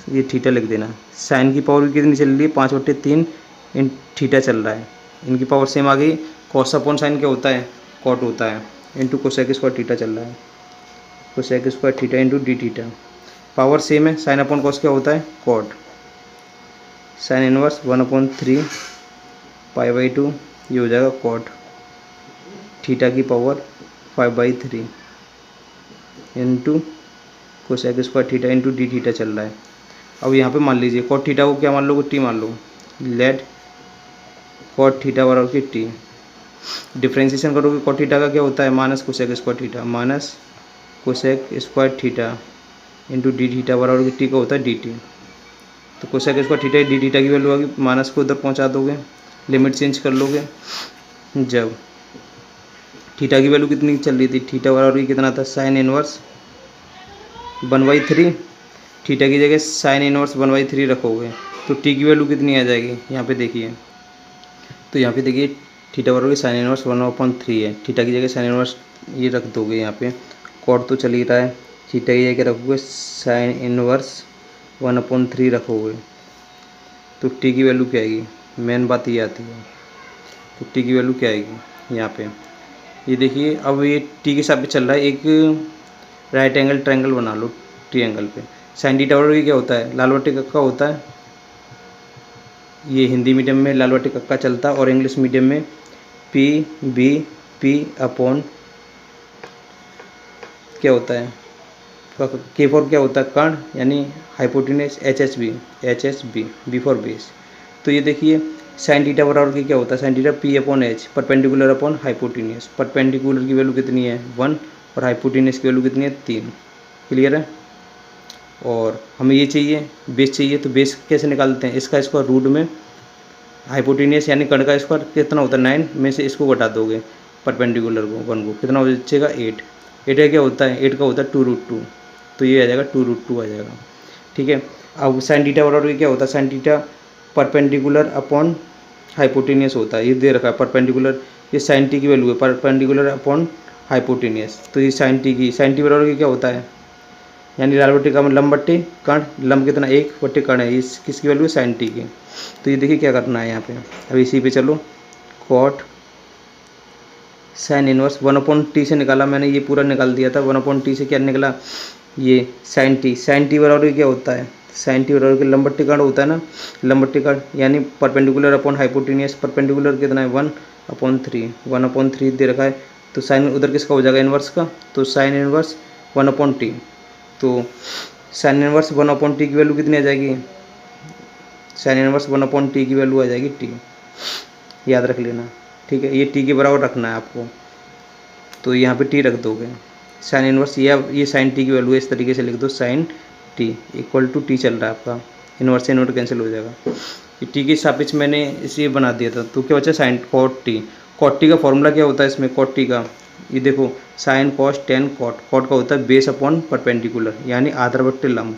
S1: ये थीटा लिख देना। साइन की पावर कितनी चल रही है, 5/3 इन थीटा चल रहा है। इनकी पावर सेम आ गई। कॉस अपॉन साइन क्या होता है, कॉट होता है, इंटू कोसेक स्क्वायर थीटा चल रहा है, cosec square theta into D theta. Power same है, साइन अपॉन कॉस क्या होता है, कॉट। साइन इनवर्स 1/3 π/2, ये हो जाएगा कॉट थीटा की power 5/3 into cosec square theta into D theta चल रहा है। अब यहाँ पे मान लीजिए कॉट थीटा को क्या मान लो, टी मान लो। लेट कॉट थीटा बराबर की टी, डिफ्रेंशिएशन करोगे कॉट थीटा का क्या होता है, minus cosec square theta, minus cosec square theta into D theta बराबर की टी का होता है डी टी। तो cosec square theta D theta की वैल्यू आ गई, माइनस को उधर पहुँचा दोगे, लिमिट चेंज कर लोगे। जब थीटा की वैल्यू कितनी चल रही थी, थीटा बराबर की कितना था, साइन इनवर्स 1/3, थीटा की जगह साइन इनवर्स 1/3 रखोगे तो टी की वैल्यू कितनी आ जाएगी, यहाँ पे देखिए। तो यहाँ पे देखिए थीटा बराबर की साइन इनवर्स 1/3 है, थीटा की जगह साइन इनवर्स ये रख दोगे, यहाँ पे कॉट तो चल ही रहा है, थीटा की जगह रखोगे साइन इनवर्स 1/3 रखोगे तो टी की वैल्यू क्या आएगी, मेन बात ये आती है। तो टी की वैल्यू क्या आएगी यहाँ पे, ये देखिए। अब ये टी के साथ पे चल रहा है, एक राइट एंगल ट्रायंगल बना लो ट्रायंगल पे। साइन थीटा बराबर क्या होता है, लाल बट्टे कक्का होता है। ये हिंदी मीडियम में लाल बट्टे कक्का चलता है और इंग्लिश मीडियम में पी अपॉन क्या होता है, के फॉर क्या होता है, कर्ण, यानी hypotenuse, H H B for base. तो ये देखिए साइन थीटा बराबर की क्या होता है, sine theta P/H, perpendicular upon hypotenuse. Perpendicular की वैल्यू कितनी है 1 और हाइपोटेन्यूज की वैल्यू कितनी है 3। क्लियर है। और हमें ये चाहिए, बेस चाहिए, तो बेस कैसे निकालते हैं, इसका स्क्वायर रूट में हाइपोटेन्यूज यानी कर्ण का स्क्वायर कितना होता है 9 में से इसको घटा दोगे परपेंडिकुलर को 1 को, कितना हो बचेगा 8। 8 का क्या होता है, 8 का होता है 2√2, तो ये आ जाएगा 2√2 आ जाएगा। ठीक है। अब साइन थीटा बराबर क्या होता है, sine theta perpendicular upon hypotenuse होता है, ये दे रखा है परपेंडिकुलर, ये साइन टी की वैल्यू है परपेंडिकुलर अपॉन हाइपोटेनियस। तो ये साइन टी बराबर क्या होता है, यानी लाल बट्टी का लंब बट्टी कर्ण, लंब कितना 1 बट्टी कर्ण है, इस किसकी वैल्यू है साइन टी की। तो ये देखिए क्या करना है यहाँ पे, अब इसी पे चलो, कॉट साइन इनवर्स 1/t से निकाला मैंने, ये पूरा निकाल दिया था। 1/t से क्या निकला, ये साइन टी बराबर क्या होता है, साइन टी बराबर लंब बट्टी कर्ण होता है ना, लंब बट्टी कर्ण यानी परपेंडिकुलर अपॉन हाइपोटेनियस, परपेंडिकुलर कितना है 1/3 दे रखा है। तो साइन उधर किसका हो जाएगा इनवर्स का, तो साइन इनवर्स 1/t। तो साइन इनवर्स 1/t की वैल्यू कितनी आ जाएगी, साइन इनवर्स 1/t की वैल्यू आ जाएगी टी, याद रख लेना। ठीक है, ये टी के बराबर रखना है आपको, तो यहाँ पे टी रख दोगे। साइन इनवर्स ये साइन टी की वैल्यू है, इस तरीके से लिख दो, sine T equal to T चल रहा है आपका, इनवर्स से इनवर्स कैंसिल हो जाएगा। ये टी के सापेक्ष मैंने इसे बना दिया था, तो क्या बचा sine cot T. Cot T का फॉर्मूला क्या होता है इसमें, कॉट टी का ये देखो, sine cos tan cot, cot का होता है बेस अपॉन परपेंडिकुलर यानी आधार बट्टे लंब,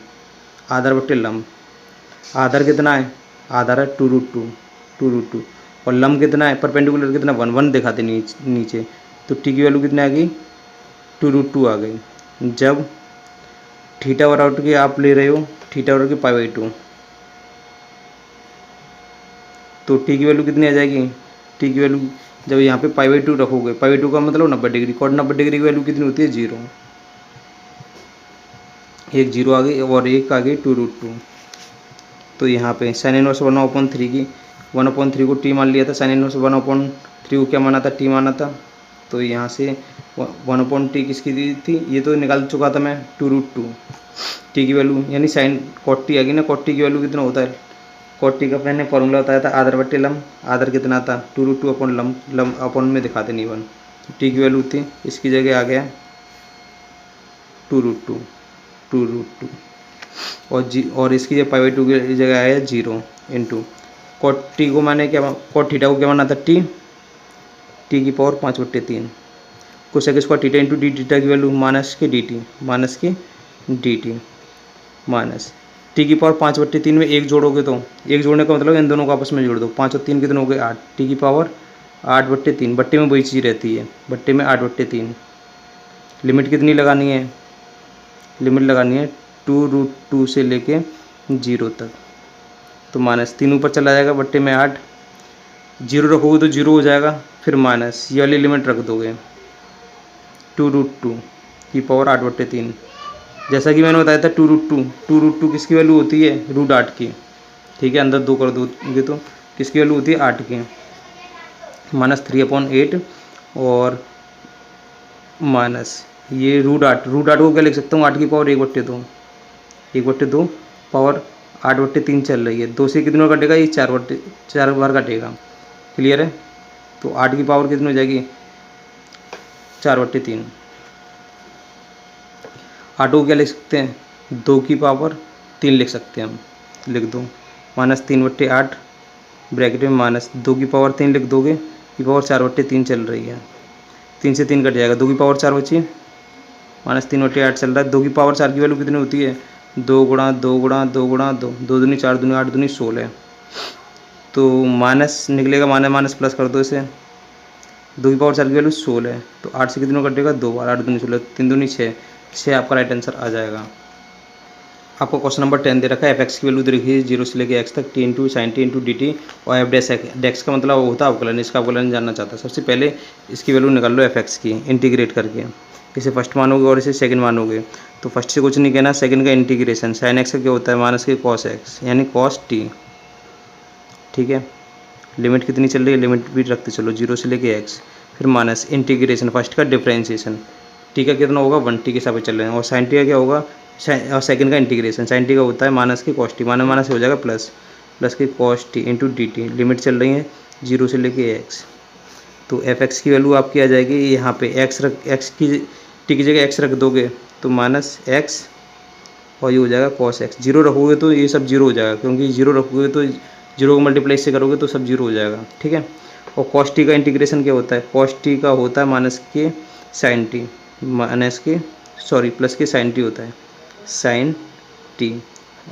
S1: आधार कितना है, आधार है 2√2 और लंब कितना है, परपेंडिकुलर कितना 1 दिखाते नीचे। तो टी की वैल्यू कितनी आ गई 2√2 आ गई। जब थीटा बराबर की आप ले रहे हो, थीटा बराबर की π/2, तो टी की वैल्यू कितनी आ जाएगी, टी की वैल्यू जब यहाँ पे π/2 रखोगे, π/2 का मतलब 90 डिग्री, कॉट 90 डिग्री की वैल्यू कितनी होती है 0, एक 0 आ गई और एक आ गई 2√2। तो यहाँ पे साइन इनवर्स 1/3 की 1/3 को t मान लिया था, साइन इनवर्स 1/3 को क्या माना था, t माना था। तो यहाँ से 1/t किसकी दी थी, ये तो निकाल चुका था मैं, 2√2 t की वैल्यू, यानी साइन कॉट t आ गई ना। कॉट t की वैल्यू कितना होता है, कॉट t का मैंने फॉर्मूला बताया था आधार बट्टे लम, आधार कितना था 2√2 अपॉन लम, लम अपॉन में दिखाते नहीं वन, t की वैल्यू थी, इसकी जगह आ गया 2√2 और इसकी जगह π/2 की जगह आया 0 इंटू कॉट टी को माने क्या, कॉट थीटा को क्या माना था टी की power 5/3 cosec square theta into D theta की वैल्यू माइनस के डी टी माइनस टी की पावर 5/3 में एक जोड़ोगे तो, एक जोड़ने का मतलब इन दोनों को आपस में जोड़ दो, 5 और 3 कितने हो गए 8, टी की पावर 8/3, बट्टे में वही चीज़ रहती है, बट्टे में 8/3। लिमिट कितनी लगानी है, लिमिट लगानी है 2√2 से लेके 0 तक। तो -3 ऊपर चला जाएगा, बट्टे में 8, 0 रखोगे तो 0 हो जाएगा, फिर माइनस ये वाली लिमिट रख दोगे 2√2 की पावर 8/3। जैसा कि मैंने बताया था 2√2 किसकी वैल्यू होती है, √8 की, ठीक है, अंदर 2 कर दोगे तो किसकी वैल्यू होती है 8 की, -3/8 और माइनस ये √8 को क्या लिख सकता हूँ, 8 की पावर 1/2 पावर 8/3 चल रही है, 2 से कितने बार कटेगा, ये 4 बार कटेगा, क्लियर है। तो 8 की पावर कितनी हो जाएगी 4/3, 8 को क्या लिख सकते हैं 2 की पावर 3 लिख सकते हैं हम, लिख दो -3/8 ब्रैकेट में -2 की पावर 3 लिख दोगे, की पावर 4/3 चल रही है, 3 से 3 कट जाएगा, 2 की पावर 4 बची, -3/8 चल रहा है। 2 की पावर 4 की वैल्यू कितनी होती है, 2 गुणा 2 गुणा 2 गुणा 2, 2 दूनी 4 दूनी 8 दूनी 16, तो माइनस निकलेगा, माइनस प्लस कर दो इसे, 2 की पावर 4 की वैल्यू 16 है, तो 8 से कितनों कटेगा 2 बार, 8 दूनी 16, 3 दूनी 6 आपका राइट आंसर आ जाएगा। आपको क्वेश्चन नंबर 10 दे रखा है, एफ एक्स की वैल्यू दे रखी है 0 से लेकर एक्स तक, T into sine T into D T और एफ डेक्स का मतलब होता है अवकलन, इसका अवकलन जानना चाहता है। सबसे पहले इसकी वैल्यू निकाल लो एफ एक्स की, इंटीग्रेट करके, इसे फर्स्ट मानोगे और इसे सेकंड मानोगे, तो फर्स्ट से कुछ नहीं कहना, सेकंड का इंटीग्रेशन, साइन एक्स का क्या होता है माइनस के कॉस एक्स, यानी कॉस टी, ठीक है। लिमिट कितनी चल रही है, लिमिट भी रखते चलो 0 से लेके एक्स, फिर माइनस इंटीग्रेशन, फर्स्ट का डिफ्रेंशिएशन, टी का कितना होगा 1 टी के हिसाब से चल रहे हैं, और साइन टी का क्या होगा, और सेकंड का इंटीग्रेशन, साइन टी का होता है माइनस की कॉस टी, माइनस हो जाएगा प्लस की cos T into D T, limit चल रही है 0 से लेके एक्स। तो एफ एक्स की वैल्यू आपकी आ जाएगी यहाँ पे एक्स की टी की जगह एक्स रख दोगे तो माइनस एक्स और ये हो जाएगा कॉस एक्स, 0 रखोगे तो ये सब 0 हो जाएगा, क्योंकि 0 रखोगे तो 0 को मल्टीप्लाई से करोगे तो सब 0 हो जाएगा, ठीक है। और कॉस टी का इंटीग्रेशन क्या होता है, कॉस टी का होता है माइनस के साइन टी, प्लस के साइन टी होता है, साइन टी,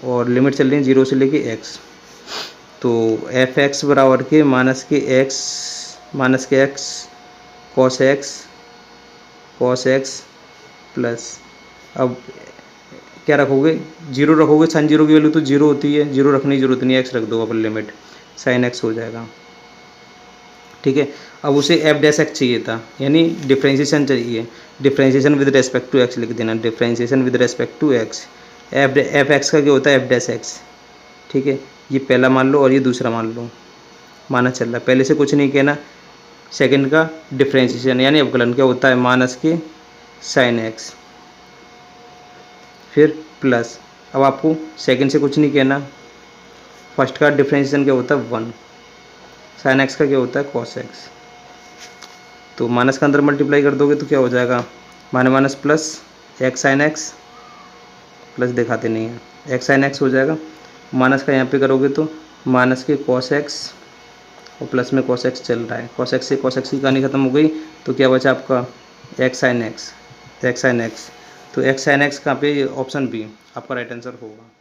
S1: और लिमिट चल रही है 0 से लेके एक्स। तो एफ एक्स बराबर के माइनस के एक्स कॉस एक्स प्लस, अब क्या रखोगे 0 रखोगे, साइन 0 की वैल्यू तो 0 होती है, 0 रखने की जरूरत नहीं है, एक्स रख दो अपन, लिमिट साइन एक्स हो जाएगा, ठीक है। अब उसे एफ डैश एक्स चाहिए था, यानी डिफ्रेंशिएशन चाहिए, differentiation with respect to X लिख देना, differentiation with respect to X, F X का क्या होता है एफ डैश एक्स, ठीक है। ये पहला मान लो और ये दूसरा मान लो, माना चल रहा है, पहले से कुछ नहीं कहना, सेकंड का डिफ्रेंशिएशन यानी अवकलन क्या होता है माइनस के साइन एक्स, फिर प्लस, अब आपको सेकंड से कुछ नहीं कहना, फर्स्ट का डिफ्रेंशिएशन क्या होता है 1, साइन एक्स का क्या होता है कॉस एक्स, तो माइनस का अंदर मल्टीप्लाई कर दोगे तो क्या हो जाएगा minus plus x sine x, plus दिखाते नहीं है, एक्स साइन एक्स हो जाएगा, माइनस का यहाँ पे करोगे तो माइनस के कॉस एक्स और प्लस में कॉस एक्स चल रहा है, कॉस एक्स से कॉस एक्स की कहानी खत्म हो गई, तो क्या बचा आपका एक्स साइन एक्स, तो एक्स साइन एक्स कहाँ पे, ऑप्शन बी आपका राइट आंसर होगा।